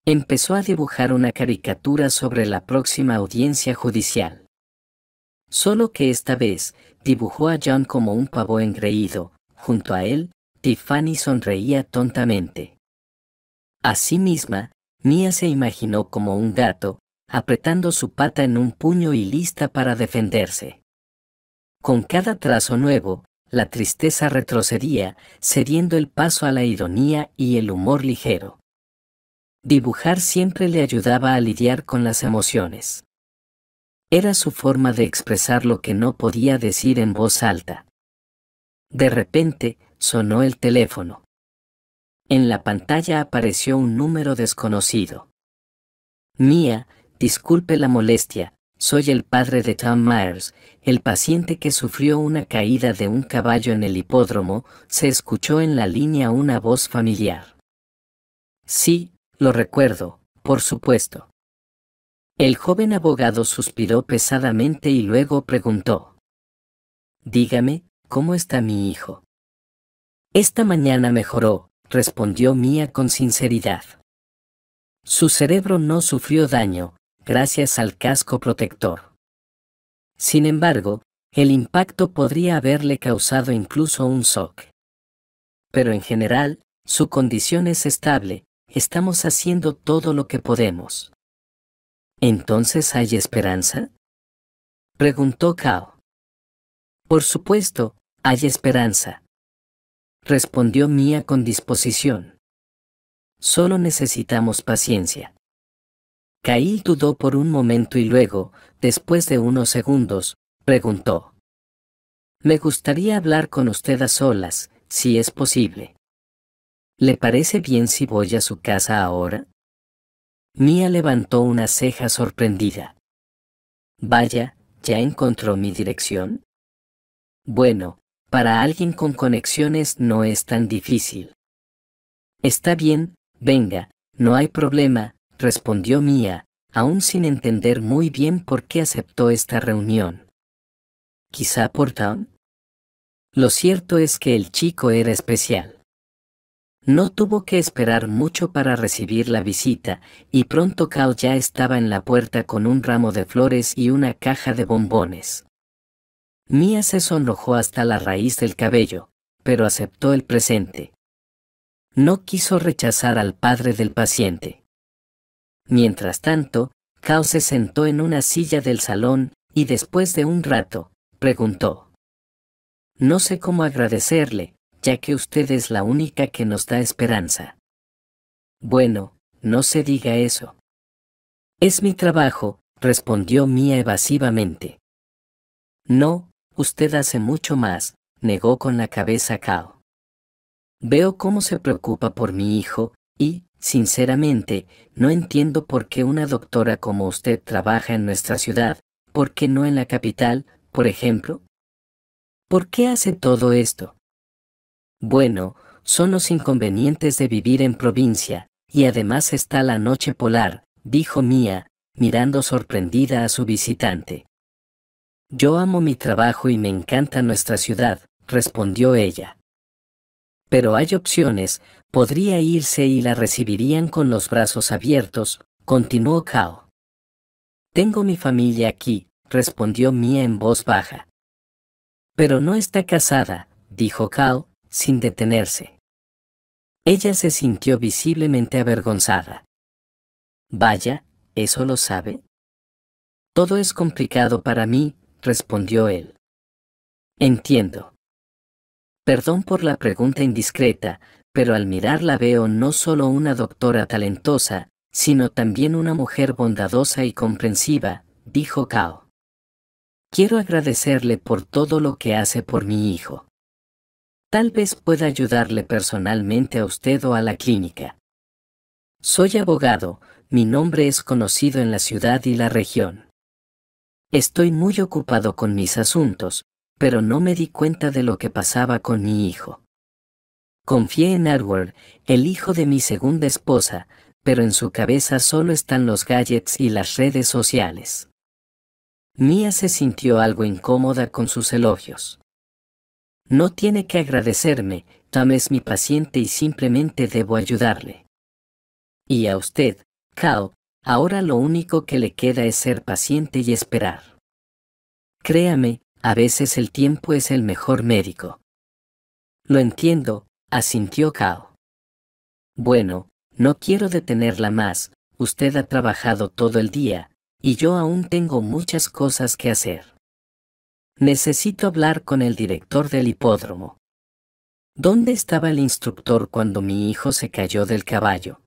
Empezó a dibujar una caricatura sobre la próxima audiencia judicial. Solo que esta vez, dibujó a John como un pavo engreído. Junto a él, Tiffany sonreía tontamente. A sí misma, Mia se imaginó como un gato, apretando su pata en un puño y lista para defenderse. Con cada trazo nuevo, la tristeza retrocedía, cediendo el paso a la ironía y el humor ligero. Dibujar siempre le ayudaba a lidiar con las emociones. Era su forma de expresar lo que no podía decir en voz alta. De repente, sonó el teléfono. En la pantalla apareció un número desconocido. Mia, disculpe la molestia, soy el padre de Tom Myers, el paciente que sufrió una caída de un caballo en el hipódromo. Se escuchó en la línea una voz familiar. Sí, lo recuerdo, por supuesto. El joven abogado suspiró pesadamente y luego preguntó. Dígame, ¿cómo está mi hijo? Esta mañana mejoró, respondió Mia con sinceridad. Su cerebro no sufrió daño, gracias al casco protector. Sin embargo, el impacto podría haberle causado incluso un shock. Pero en general, su condición es estable, estamos haciendo todo lo que podemos. ¿Entonces hay esperanza? Preguntó Cao. Por supuesto, hay esperanza. Respondió Mia con disposición. Solo necesitamos paciencia. Kyle dudó por un momento y luego, después de unos segundos, preguntó. Me gustaría hablar con usted a solas, si es posible. ¿Le parece bien si voy a su casa ahora? Mia levantó una ceja sorprendida. Vaya, ¿ya encontró mi dirección? Bueno, para alguien con conexiones no es tan difícil. Está bien, venga, no hay problema, respondió Mia, aún sin entender muy bien por qué aceptó esta reunión. ¿Quizá por Tom? Lo cierto es que el chico era especial. No tuvo que esperar mucho para recibir la visita, y pronto Cao ya estaba en la puerta con un ramo de flores y una caja de bombones. Mia se sonrojó hasta la raíz del cabello, pero aceptó el presente. No quiso rechazar al padre del paciente. Mientras tanto, Cao se sentó en una silla del salón, y después de un rato, preguntó. No sé cómo agradecerle, ya que usted es la única que nos da esperanza. Bueno, no se diga eso. Es mi trabajo, respondió Mia evasivamente. No, usted hace mucho más, negó con la cabeza Cao. Veo cómo se preocupa por mi hijo, y, sinceramente, no entiendo por qué una doctora como usted trabaja en nuestra ciudad, ¿por qué no en la capital, por ejemplo? ¿Por qué hace todo esto? Bueno, son los inconvenientes de vivir en provincia, y además está la noche polar, dijo Mia, mirando sorprendida a su visitante. Yo amo mi trabajo y me encanta nuestra ciudad, respondió ella. Pero hay opciones, podría irse y la recibirían con los brazos abiertos, continuó Cao. Tengo mi familia aquí, respondió Mia en voz baja. Pero no está casada, dijo Cao, sin detenerse. Ella se sintió visiblemente avergonzada. Vaya, ¿eso lo sabe? Todo es complicado para mí, respondió él. Entiendo. Perdón por la pregunta indiscreta, pero al mirarla veo no solo una doctora talentosa, sino también una mujer bondadosa y comprensiva, dijo Cao. Quiero agradecerle por todo lo que hace por mi hijo. Tal vez pueda ayudarle personalmente a usted o a la clínica. Soy abogado, mi nombre es conocido en la ciudad y la región. Estoy muy ocupado con mis asuntos, pero no me di cuenta de lo que pasaba con mi hijo. Confié en Edward, el hijo de mi segunda esposa, pero en su cabeza solo están los gadgets y las redes sociales. Mia se sintió algo incómoda con sus elogios. No tiene que agradecerme, Tom es mi paciente y simplemente debo ayudarle. Y a usted, Cao, ahora lo único que le queda es ser paciente y esperar. Créame, a veces el tiempo es el mejor médico. Lo entiendo, asintió Cao. Bueno, no quiero detenerla más, usted ha trabajado todo el día, y yo aún tengo muchas cosas que hacer. Necesito hablar con el director del hipódromo. ¿Dónde estaba el instructor cuando mi hijo se cayó del caballo?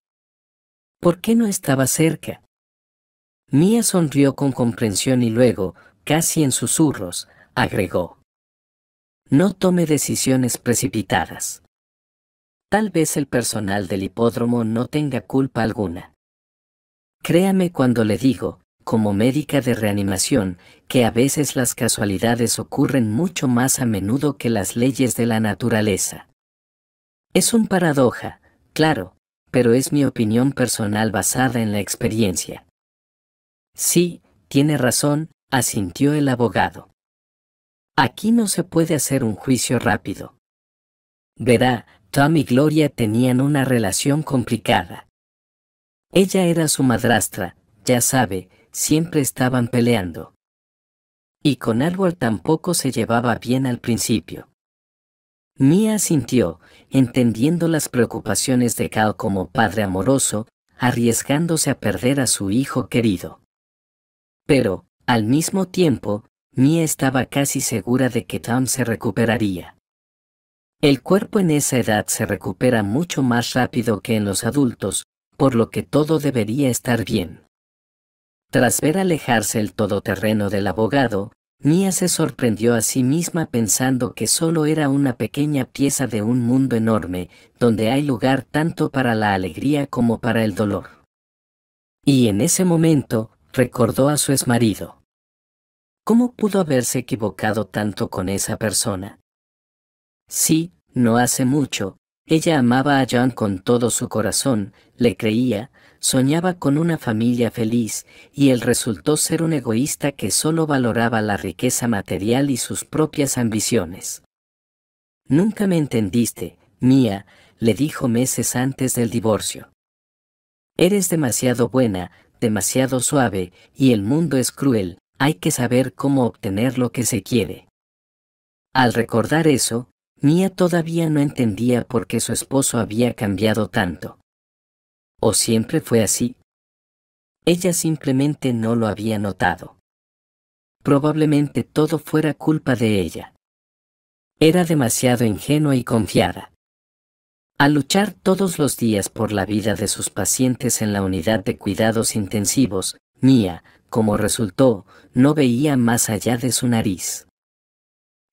¿Por qué no estaba cerca? Mia sonrió con comprensión y luego, casi en susurros, agregó. No tome decisiones precipitadas. Tal vez el personal del hipódromo no tenga culpa alguna. Créame cuando le digo, como médica de reanimación, que a veces las casualidades ocurren mucho más a menudo que las leyes de la naturaleza. Es un paradoja, claro, pero es mi opinión personal basada en la experiencia. Sí, tiene razón, asintió el abogado. Aquí no se puede hacer un juicio rápido. Verá, Tom y Gloria tenían una relación complicada. Ella era su madrastra, ya sabe, siempre estaban peleando. Y con Edward tampoco se llevaba bien al principio. Mia asintió, entendiendo las preocupaciones de Cal como padre amoroso, arriesgándose a perder a su hijo querido. Pero, al mismo tiempo, Mia estaba casi segura de que Tom se recuperaría. El cuerpo en esa edad se recupera mucho más rápido que en los adultos, por lo que todo debería estar bien. Tras ver alejarse el todoterreno del abogado, Mia se sorprendió a sí misma pensando que solo era una pequeña pieza de un mundo enorme, donde hay lugar tanto para la alegría como para el dolor. Y en ese momento, recordó a su exmarido. ¿Cómo pudo haberse equivocado tanto con esa persona? Sí, no hace mucho, ella amaba a John con todo su corazón, le creía, soñaba con una familia feliz, y él resultó ser un egoísta que solo valoraba la riqueza material y sus propias ambiciones. Nunca me entendiste, Mia, le dijo meses antes del divorcio. Eres demasiado buena, demasiado suave, y el mundo es cruel, hay que saber cómo obtener lo que se quiere. Al recordar eso, Mia todavía no entendía por qué su esposo había cambiado tanto. ¿O siempre fue así? Ella simplemente no lo había notado. Probablemente todo fuera culpa de ella. Era demasiado ingenua y confiada. Al luchar todos los días por la vida de sus pacientes en la unidad de cuidados intensivos, Mia, como resultó, no veía más allá de su nariz.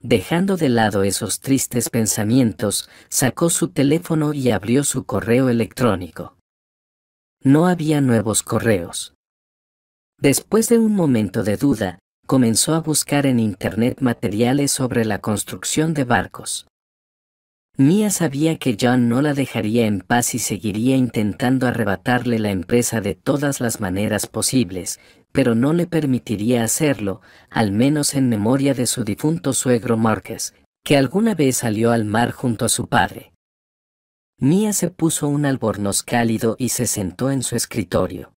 Dejando de lado esos tristes pensamientos, sacó su teléfono y abrió su correo electrónico. No había nuevos correos. Después de un momento de duda, comenzó a buscar en Internet materiales sobre la construcción de barcos. Mia sabía que John no la dejaría en paz y seguiría intentando arrebatarle la empresa de todas las maneras posibles, pero no le permitiría hacerlo, al menos en memoria de su difunto suegro Marcus, que alguna vez salió al mar junto a su padre. Mia se puso un albornoz cálido y se sentó en su escritorio.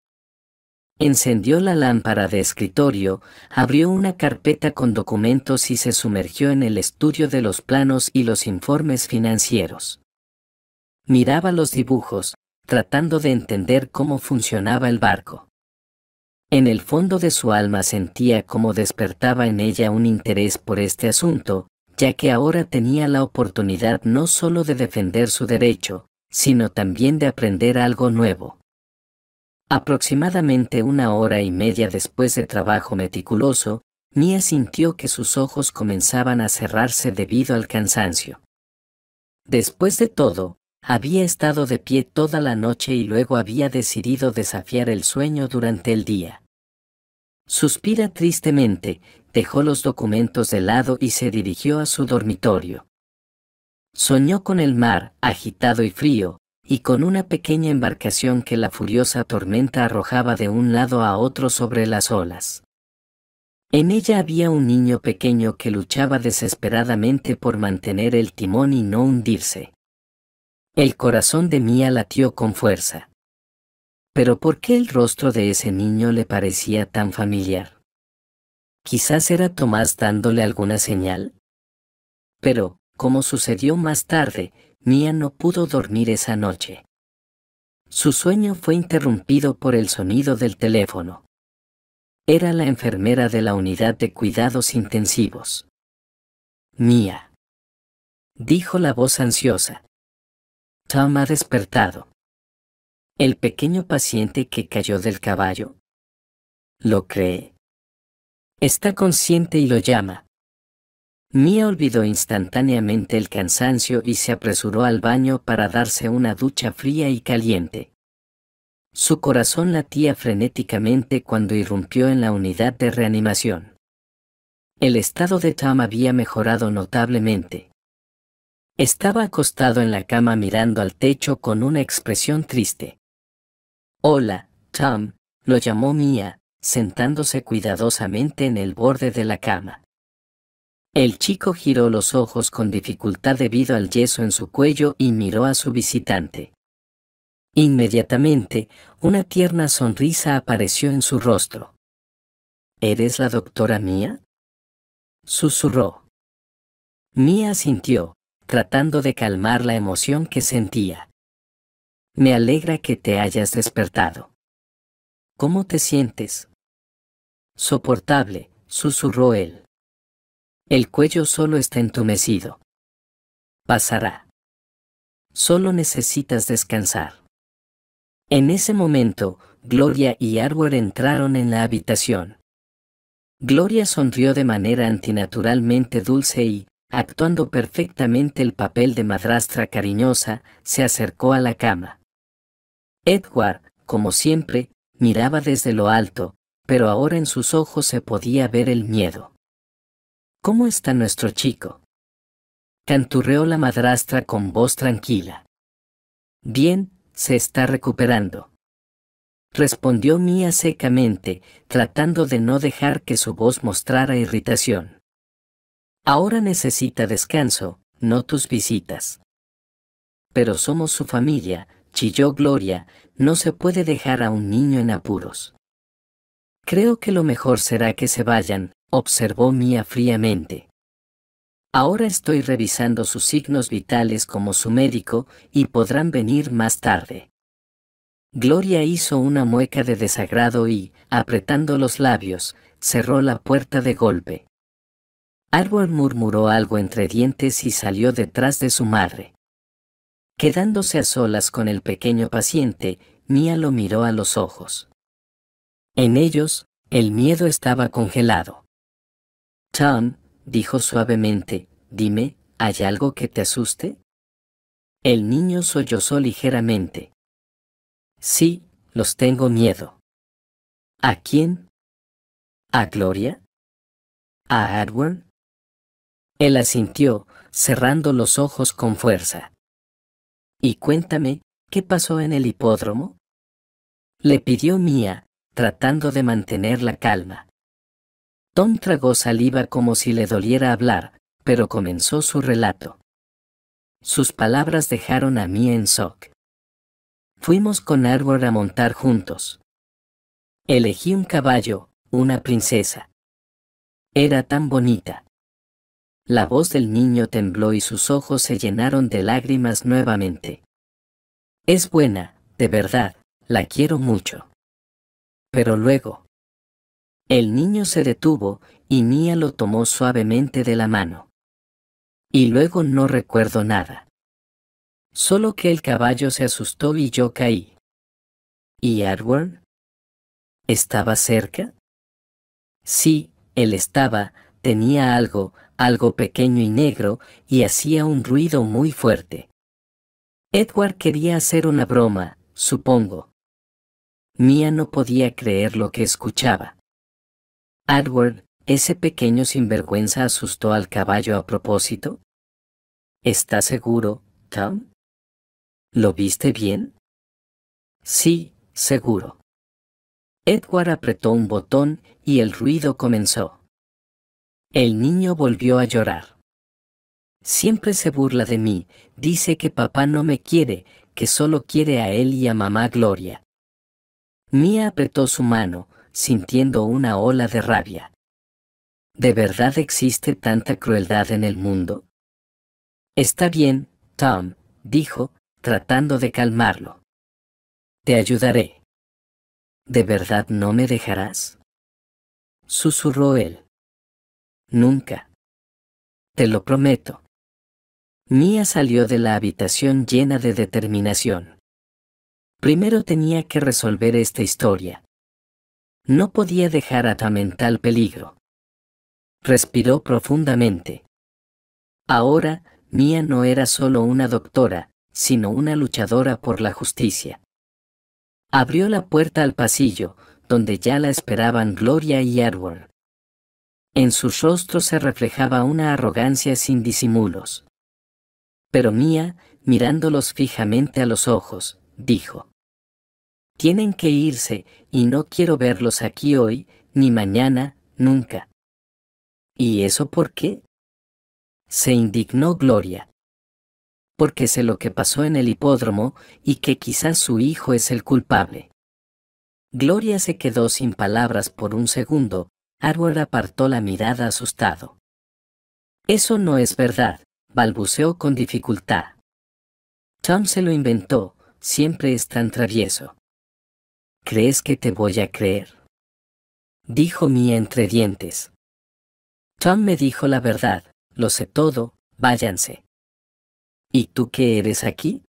Encendió la lámpara de escritorio, abrió una carpeta con documentos y se sumergió en el estudio de los planos y los informes financieros. Miraba los dibujos, tratando de entender cómo funcionaba el barco. En el fondo de su alma sentía cómo despertaba en ella un interés por este asunto, ya que ahora tenía la oportunidad no solo de defender su derecho, sino también de aprender algo nuevo. Aproximadamente 1 hora y media después de trabajo meticuloso, Mia sintió que sus ojos comenzaban a cerrarse debido al cansancio. Después de todo, había estado de pie toda la noche y luego había decidido desafiar el sueño durante el día. Suspira tristemente, dejó los documentos de lado y se dirigió a su dormitorio. Soñó con el mar, agitado y frío, y con una pequeña embarcación que la furiosa tormenta arrojaba de un lado a otro sobre las olas. En ella había un niño pequeño que luchaba desesperadamente por mantener el timón y no hundirse. El corazón de Mia latió con fuerza. Pero ¿por qué el rostro de ese niño le parecía tan familiar? Quizás era Tomás dándole alguna señal. Pero, como sucedió más tarde, Mia no pudo dormir esa noche. Su sueño fue interrumpido por el sonido del teléfono. Era la enfermera de la unidad de cuidados intensivos. Mia, dijo la voz ansiosa. Tom ha despertado. El pequeño paciente que cayó del caballo. ¿Lo cree? Está consciente y lo llama. Mia olvidó instantáneamente el cansancio y se apresuró al baño para darse una ducha fría y caliente. Su corazón latía frenéticamente cuando irrumpió en la unidad de reanimación. El estado de Tom había mejorado notablemente. Estaba acostado en la cama mirando al techo con una expresión triste. Hola, Tom, lo llamó Mia, sentándose cuidadosamente en el borde de la cama. El chico giró los ojos con dificultad debido al yeso en su cuello y miró a su visitante. Inmediatamente, una tierna sonrisa apareció en su rostro. ¿Eres la doctora Mia?, susurró. Mia asintió, tratando de calmar la emoción que sentía. Me alegra que te hayas despertado. ¿Cómo te sientes? Soportable, susurró él. El cuello solo está entumecido. Pasará. Solo necesitas descansar. En ese momento, Gloria y Arthur entraron en la habitación. Gloria sonrió de manera antinaturalmente dulce y, actuando perfectamente el papel de madrastra cariñosa, se acercó a la cama. Edward, como siempre, miraba desde lo alto, pero ahora en sus ojos se podía ver el miedo. ¿Cómo está nuestro chico?, canturreó la madrastra con voz tranquila. Bien, se está recuperando, respondió Mia secamente, tratando de no dejar que su voz mostrara irritación. Ahora necesita descanso, no tus visitas. Pero somos su familia, chilló Gloria, no se puede dejar a un niño en apuros. Creo que lo mejor será que se vayan, observó Mia fríamente. Ahora estoy revisando sus signos vitales como su médico y podrán venir más tarde. Gloria hizo una mueca de desagrado y, apretando los labios, cerró la puerta de golpe. Arthur murmuró algo entre dientes y salió detrás de su madre. Quedándose a solas con el pequeño paciente, Mia lo miró a los ojos. En ellos, el miedo estaba congelado. Tom, dijo suavemente, dime, ¿hay algo que te asuste? El niño sollozó ligeramente. Sí, los tengo miedo. ¿A quién? ¿A Gloria? ¿A Arthur? Él asintió, cerrando los ojos con fuerza. Y cuéntame, ¿qué pasó en el hipódromo?, le pidió Mia, tratando de mantener la calma. Tom tragó saliva como si le doliera hablar, pero comenzó su relato. Sus palabras dejaron a Mia en shock. Fuimos con Arthur a montar juntos. Elegí un caballo, una princesa. Era tan bonita. La voz del niño tembló y sus ojos se llenaron de lágrimas nuevamente. Es buena, de verdad, la quiero mucho. Pero luego, El niño se detuvo, y Mia lo tomó suavemente de la mano. Y luego no recuerdo nada. Solo que el caballo se asustó y yo caí. ¿Y Edward? ¿Estaba cerca? Sí, él estaba, tenía algo pequeño y negro, y hacía un ruido muy fuerte. Edward quería hacer una broma, supongo. Mia no podía creer lo que escuchaba. Edward, ese pequeño sinvergüenza asustó al caballo a propósito. ¿Estás seguro, Tom? ¿Lo viste bien? Sí, seguro. Edward apretó un botón y el ruido comenzó. El niño volvió a llorar. Siempre se burla de mí, dice que papá no me quiere, que solo quiere a él y a mamá Gloria. Mia apretó su mano, sintiendo una ola de rabia. ¿De verdad existe tanta crueldad en el mundo? Está bien, Tom, dijo, tratando de calmarlo. Te ayudaré. ¿De verdad no me dejarás? Susurró él. Nunca. Te lo prometo. Mia salió de la habitación llena de determinación. Primero tenía que resolver esta historia. No podía dejar a Tom en tal peligro. Respiró profundamente. Ahora, Mia no era solo una doctora, sino una luchadora por la justicia. Abrió la puerta al pasillo, donde ya la esperaban Gloria y Edward. En sus rostros se reflejaba una arrogancia sin disimulos. Pero Mia, mirándolos fijamente a los ojos, dijo: Tienen que irse, y no quiero verlos aquí hoy, ni mañana, nunca. ¿Y eso por qué? Se indignó Gloria. Porque sé lo que pasó en el hipódromo, y que quizás su hijo es el culpable. Gloria se quedó sin palabras por un segundo. Edward apartó la mirada asustado. Eso no es verdad, balbuceó con dificultad. Tom se lo inventó, siempre es tan travieso. ¿Crees que te voy a creer? Dijo Mia entre dientes. Tom me dijo la verdad, lo sé todo, váyanse. ¿Y tú qué eres aquí?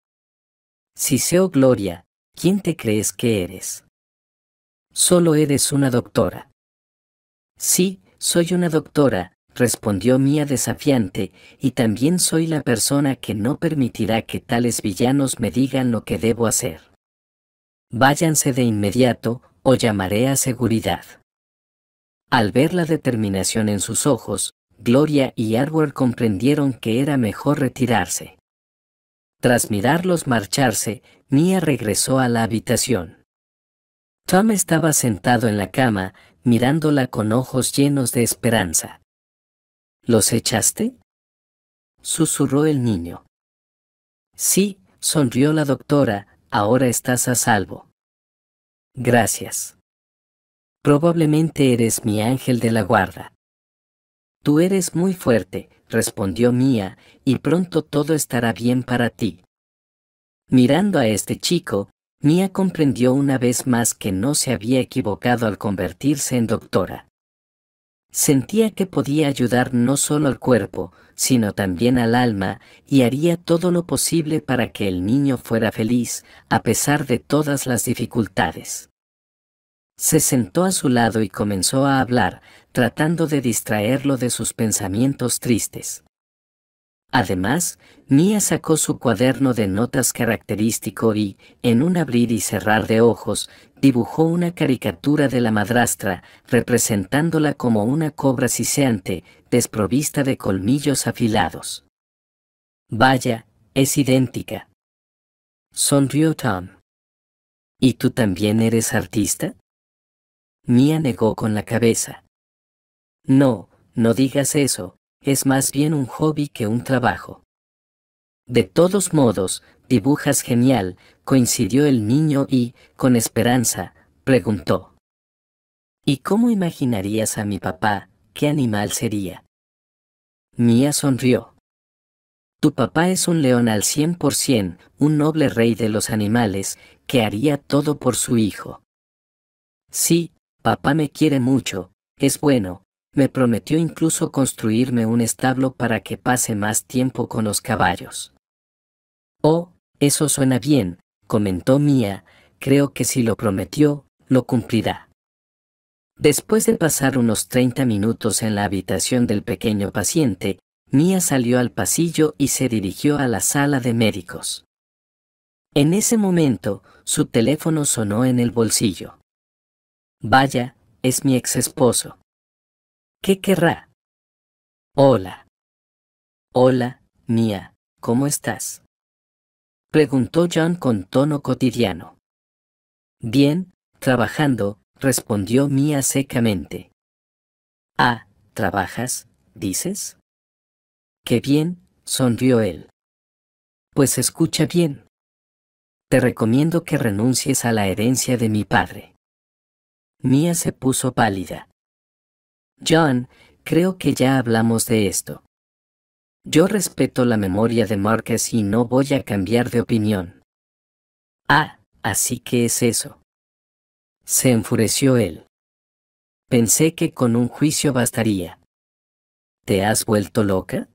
Siseo Gloria, ¿quién te crees que eres? Solo eres una doctora. Sí, soy una doctora, respondió Mia desafiante, y también soy la persona que no permitirá que tales villanos me digan lo que debo hacer. Váyanse de inmediato, o llamaré a seguridad. Al ver la determinación en sus ojos, Gloria y Edward comprendieron que era mejor retirarse. Tras mirarlos marcharse, Mia regresó a la habitación. Tom estaba sentado en la cama, mirándola con ojos llenos de esperanza. ¿Los echaste? Susurró el niño. Sí, sonrió la doctora, ahora estás a salvo. Gracias. Probablemente eres mi ángel de la guarda. Tú eres muy fuerte, respondió Mia, y pronto todo estará bien para ti. Mirando a este chico, Mia comprendió una vez más que no se había equivocado al convertirse en doctora. Sentía que podía ayudar no solo al cuerpo, sino también al alma, y haría todo lo posible para que el niño fuera feliz, a pesar de todas las dificultades. Se sentó a su lado y comenzó a hablar, tratando de distraerlo de sus pensamientos tristes. Además, Mia sacó su cuaderno de notas característico y, en un abrir y cerrar de ojos, dibujó una caricatura de la madrastra, representándola como una cobra siseante, desprovista de colmillos afilados. Vaya, es idéntica. Sonrió Tom. ¿Y tú también eres artista? Mia negó con la cabeza. No, no digas eso. Es más bien un hobby que un trabajo. De todos modos, dibujas genial, coincidió el niño y, con esperanza, preguntó. ¿Y cómo imaginarías a mi papá? ¿Qué animal sería? Mia sonrió. Tu papá es un león al 100%, un noble rey de los animales, que haría todo por su hijo. Sí, Papá me quiere mucho, es bueno, me prometió incluso construirme un establo para que pase más tiempo con los caballos. Oh, eso suena bien, comentó Mia, creo que si lo prometió, lo cumplirá. Después de pasar unos 30 minutos en la habitación del pequeño paciente, Mia salió al pasillo y se dirigió a la sala de médicos. En ese momento, su teléfono sonó en el bolsillo. Vaya, es mi ex esposo. ¿Qué querrá? Hola. Hola, Mia, ¿cómo estás? Preguntó John con tono cotidiano. Bien, trabajando, respondió Mia secamente. Ah, ¿trabajas, dices? Qué bien, sonrió él. Pues escucha bien. Te recomiendo que renuncies a la herencia de mi padre. Mia se puso pálida. John, creo que ya hablamos de esto. Yo respeto la memoria de Marcus y no voy a cambiar de opinión. Ah, así que es eso. Se enfureció él. Pensé que con un juicio bastaría. ¿Te has vuelto loca?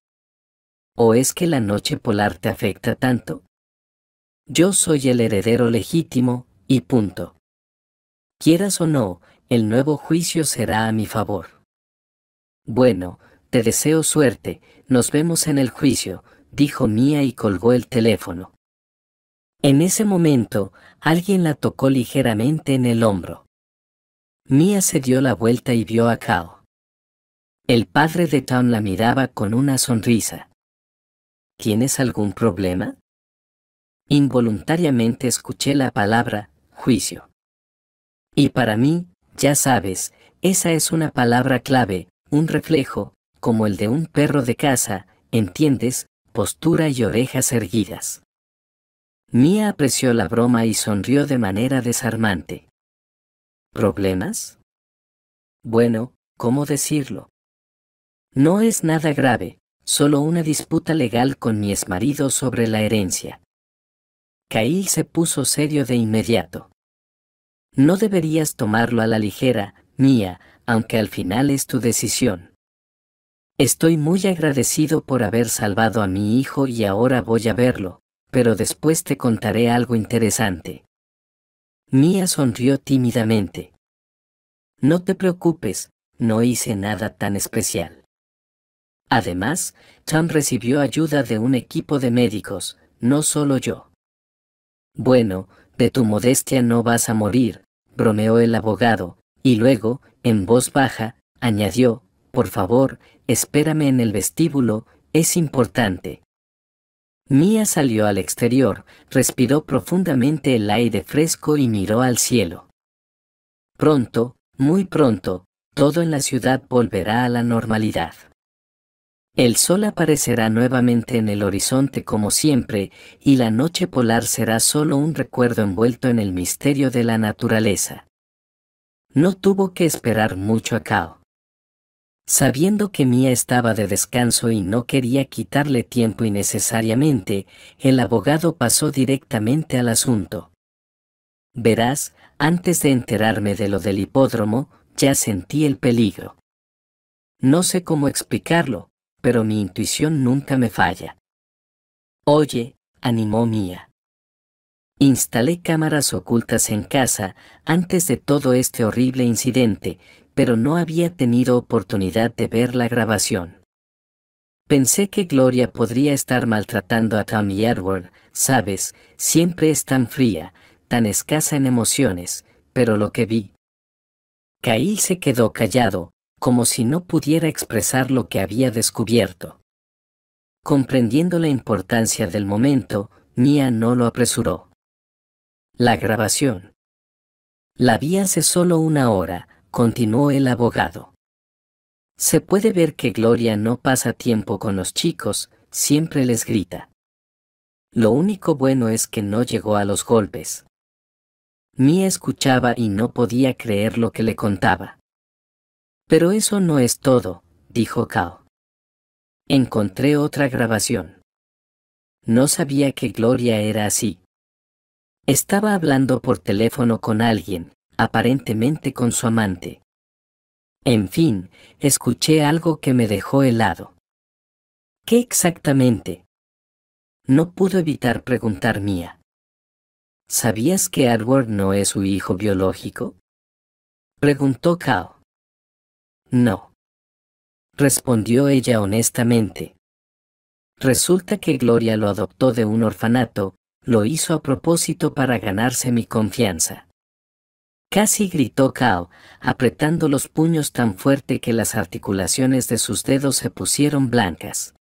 ¿O es que la noche polar te afecta tanto? Yo soy el heredero legítimo, y punto. Quieras o no, el nuevo juicio será a mi favor. Bueno, te deseo suerte, nos vemos en el juicio, dijo Mia y colgó el teléfono. En ese momento, alguien la tocó ligeramente en el hombro. Mia se dio la vuelta y vio a Cal. El padre de Tom la miraba con una sonrisa. ¿Tienes algún problema? Involuntariamente escuché la palabra juicio. Y para mí, ya sabes, esa es una palabra clave, un reflejo, como el de un perro de casa, ¿entiendes? Postura y orejas erguidas. Mia apreció la broma y sonrió de manera desarmante. ¿Problemas? Bueno, ¿cómo decirlo? No es nada grave, solo una disputa legal con mi exmarido sobre la herencia. Kyle se puso serio de inmediato. No deberías tomarlo a la ligera, Mia, aunque al final es tu decisión. Estoy muy agradecido por haber salvado a mi hijo y ahora voy a verlo, pero después te contaré algo interesante. Mia sonrió tímidamente. No te preocupes, no hice nada tan especial. Además, Tom recibió ayuda de un equipo de médicos, no solo yo. Bueno, de tu modestia no vas a morir, bromeó el abogado, y luego, en voz baja, añadió, por favor, espérame en el vestíbulo, es importante. Mia salió al exterior, respiró profundamente el aire fresco y miró al cielo. Pronto, muy pronto, todo en la ciudad volverá a la normalidad. El sol aparecerá nuevamente en el horizonte como siempre, y la noche polar será solo un recuerdo envuelto en el misterio de la naturaleza. No tuvo que esperar mucho a Cal. Sabiendo que Mia estaba de descanso y no quería quitarle tiempo innecesariamente, el abogado pasó directamente al asunto. Verás, antes de enterarme de lo del hipódromo, ya sentí el peligro. No sé cómo explicarlo, pero mi intuición nunca me falla. Oye, animó Mia. Instalé cámaras ocultas en casa antes de todo este horrible incidente, pero no había tenido oportunidad de ver la grabación. Pensé que Gloria podría estar maltratando a Tom y Edward, sabes, siempre es tan fría, tan escasa en emociones, pero lo que vi. Kyle se quedó callado, como si no pudiera expresar lo que había descubierto. Comprendiendo la importancia del momento, Mia no lo apresuró. La grabación. La vi hace solo una hora, continuó el abogado. Se puede ver que Gloria no pasa tiempo con los chicos, siempre les grita. Lo único bueno es que no llegó a los golpes. Mia escuchaba y no podía creer lo que le contaba. Pero eso no es todo, dijo Cal. Encontré otra grabación. No sabía que Gloria era así. Estaba hablando por teléfono con alguien, aparentemente con su amante. En fin, escuché algo que me dejó helado. ¿Qué exactamente? No pudo evitar preguntar Mia. ¿Sabías que Edward no es su hijo biológico? Preguntó Cao. No. Respondió ella honestamente. Resulta que Gloria lo adoptó de un orfanato, lo hizo a propósito para ganarse mi confianza. Casi gritó Cao, apretando los puños tan fuerte que las articulaciones de sus dedos se pusieron blancas.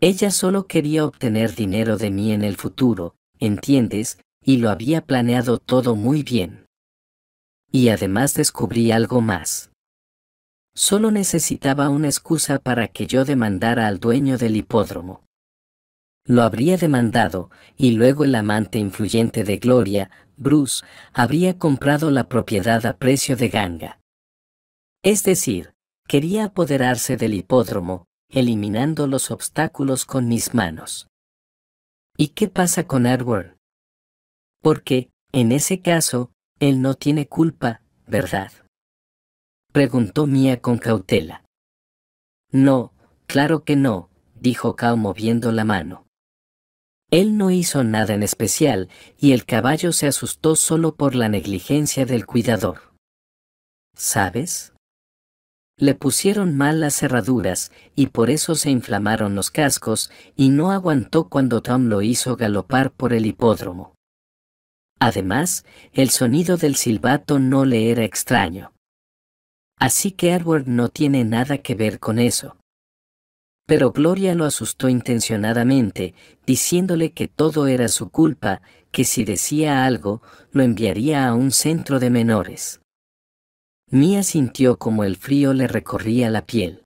Ella solo quería obtener dinero de mí en el futuro, ¿entiendes? Y lo había planeado todo muy bien. Y además descubrí algo más. Solo necesitaba una excusa para que yo demandara al dueño del hipódromo. Lo habría demandado, y luego el amante influyente de Gloria, Bruce, habría comprado la propiedad a precio de ganga. Es decir, quería apoderarse del hipódromo, eliminando los obstáculos con mis manos. ¿Y qué pasa con Edward? Porque, en ese caso, él no tiene culpa, ¿verdad? Preguntó Mia con cautela. No, claro que no, dijo Cao moviendo la mano. Él no hizo nada en especial, y el caballo se asustó solo por la negligencia del cuidador. ¿Sabes? Le pusieron mal las cerraduras, y por eso se inflamaron los cascos, y no aguantó cuando Tom lo hizo galopar por el hipódromo. Además, el sonido del silbato no le era extraño. Así que Edward no tiene nada que ver con eso. Pero Gloria lo asustó intencionadamente, diciéndole que todo era su culpa, que si decía algo, lo enviaría a un centro de menores. Mia sintió como el frío le recorría la piel.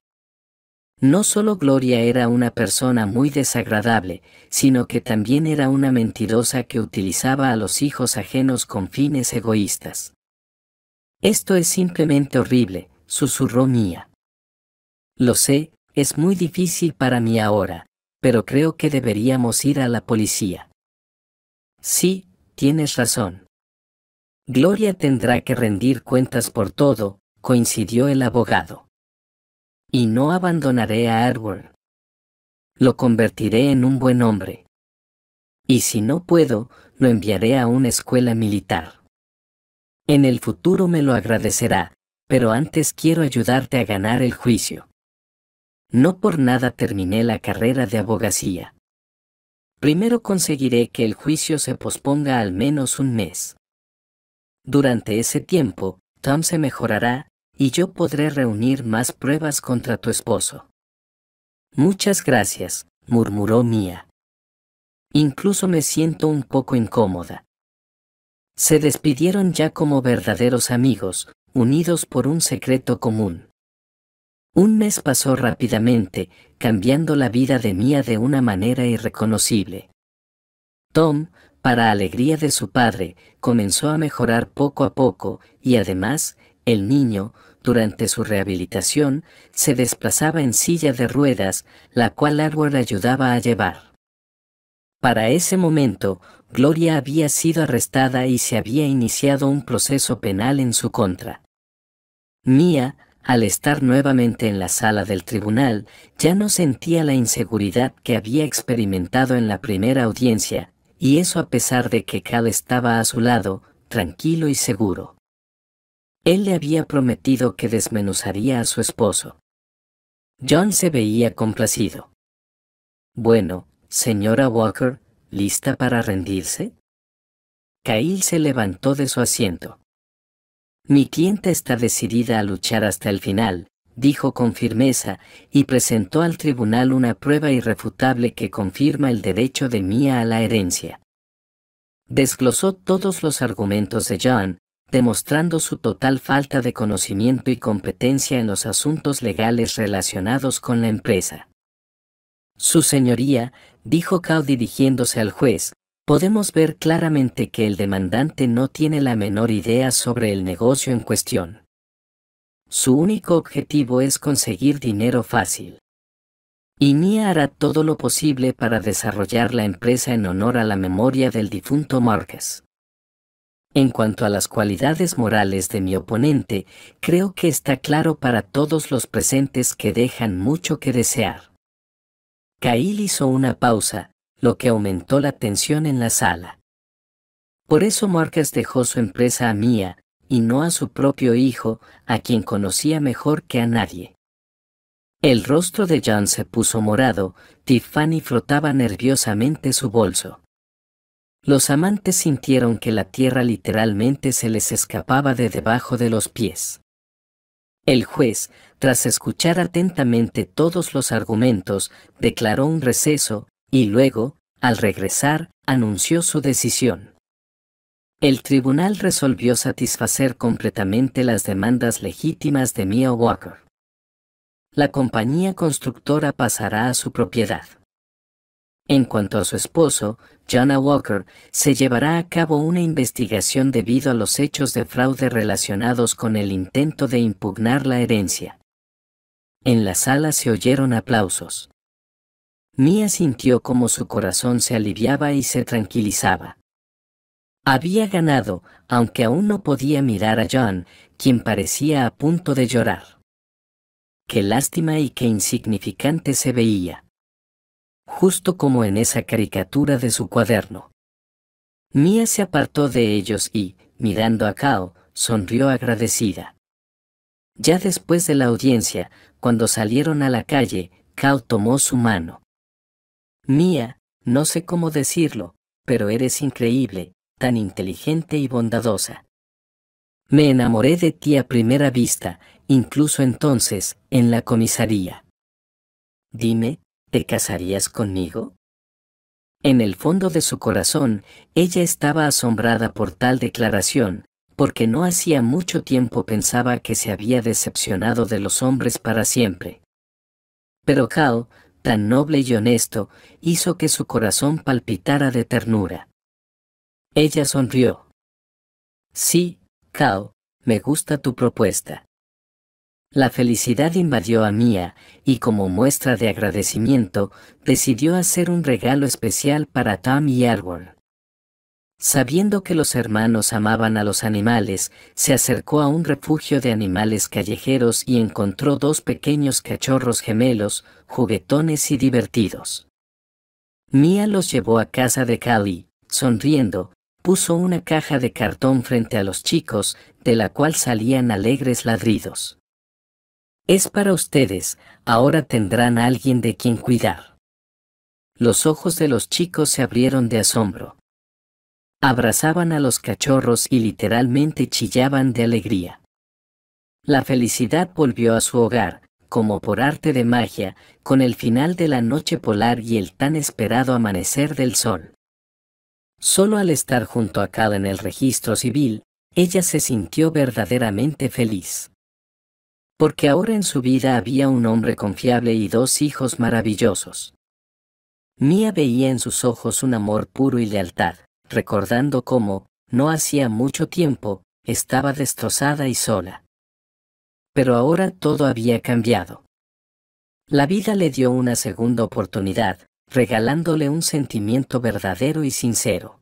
No solo Gloria era una persona muy desagradable, sino que también era una mentirosa que utilizaba a los hijos ajenos con fines egoístas. Esto es simplemente horrible, susurró Mia. Lo sé, es muy difícil para mí ahora, pero creo que deberíamos ir a la policía. Sí, tienes razón. Gloria tendrá que rendir cuentas por todo, coincidió el abogado. Y no abandonaré a Edward. Lo convertiré en un buen hombre. Y si no puedo, lo enviaré a una escuela militar. En el futuro me lo agradecerá, pero antes quiero ayudarte a ganar el juicio. No por nada terminé la carrera de abogacía. Primero conseguiré que el juicio se posponga al menos un mes. Durante ese tiempo, Tom se mejorará, y yo podré reunir más pruebas contra tu esposo. Muchas gracias, murmuró Mia. Incluso me siento un poco incómoda. Se despidieron ya como verdaderos amigos, unidos por un secreto común. Un mes pasó rápidamente, cambiando la vida de Mia de una manera irreconocible. Tom, para alegría de su padre, comenzó a mejorar poco a poco, y además, el niño, durante su rehabilitación, se desplazaba en silla de ruedas, la cual Edward ayudaba a llevar. Para ese momento, Gloria había sido arrestada y se había iniciado un proceso penal en su contra. Mia, al estar nuevamente en la sala del tribunal, ya no sentía la inseguridad que había experimentado en la primera audiencia, y eso a pesar de que Cal estaba a su lado, tranquilo y seguro. Él le había prometido que desmenuzaría a su esposo. John se veía complacido. Bueno, señora Walker, ¿lista para rendirse? Kyle se levantó de su asiento. Mi clienta está decidida a luchar hasta el final, dijo con firmeza, y presentó al tribunal una prueba irrefutable que confirma el derecho de Mia a la herencia. Desglosó todos los argumentos de John, demostrando su total falta de conocimiento y competencia en los asuntos legales relacionados con la empresa. Su señoría, dijo Cao dirigiéndose al juez, podemos ver claramente que el demandante no tiene la menor idea sobre el negocio en cuestión. Su único objetivo es conseguir dinero fácil. Y Mia hará todo lo posible para desarrollar la empresa en honor a la memoria del difunto Marcus. En cuanto a las cualidades morales de mi oponente, creo que está claro para todos los presentes que dejan mucho que desear. Kyle hizo una pausa, lo que aumentó la tensión en la sala. Por eso Marcus dejó su empresa a Mia, y no a su propio hijo, a quien conocía mejor que a nadie. El rostro de John se puso morado, Tiffany frotaba nerviosamente su bolso. Los amantes sintieron que la tierra literalmente se les escapaba de debajo de los pies. El juez, tras escuchar atentamente todos los argumentos, declaró un receso, y luego, al regresar, anunció su decisión. El tribunal resolvió satisfacer completamente las demandas legítimas de Mia Walker. La compañía constructora pasará a su propiedad. En cuanto a su esposo, Jana Walker, se llevará a cabo una investigación debido a los hechos de fraude relacionados con el intento de impugnar la herencia. En la sala se oyeron aplausos. Mia sintió como su corazón se aliviaba y se tranquilizaba. Había ganado, aunque aún no podía mirar a John, quien parecía a punto de llorar. Qué lástima y qué insignificante se veía. Justo como en esa caricatura de su cuaderno. Mia se apartó de ellos y, mirando a Kao, sonrió agradecida. Ya después de la audiencia, cuando salieron a la calle, Kao tomó su mano. Mia, no sé cómo decirlo, pero eres increíble, tan inteligente y bondadosa. Me enamoré de ti a primera vista, incluso entonces, en la comisaría. Dime, ¿te casarías conmigo? En el fondo de su corazón, ella estaba asombrada por tal declaración, porque no hacía mucho tiempo pensaba que se había decepcionado de los hombres para siempre. Pero Kao, tan noble y honesto, hizo que su corazón palpitara de ternura. Ella sonrió. Sí, Kao, me gusta tu propuesta. La felicidad invadió a Mia, y como muestra de agradecimiento, decidió hacer un regalo especial para Tom y Erwin. Sabiendo que los hermanos amaban a los animales, se acercó a un refugio de animales callejeros y encontró dos pequeños cachorros gemelos, juguetones y divertidos. Mia los llevó a casa de Kali, sonriendo, puso una caja de cartón frente a los chicos, de la cual salían alegres ladridos. Es para ustedes, ahora tendrán a alguien de quien cuidar. Los ojos de los chicos se abrieron de asombro. Abrazaban a los cachorros y literalmente chillaban de alegría. La felicidad volvió a su hogar, como por arte de magia, con el final de la noche polar y el tan esperado amanecer del sol. Solo al estar junto a Cal en el registro civil, ella se sintió verdaderamente feliz. Porque ahora en su vida había un hombre confiable y dos hijos maravillosos. Mia veía en sus ojos un amor puro y lealtad, recordando cómo, no hacía mucho tiempo, estaba destrozada y sola. Pero ahora todo había cambiado. La vida le dio una segunda oportunidad, regalándole un sentimiento verdadero y sincero.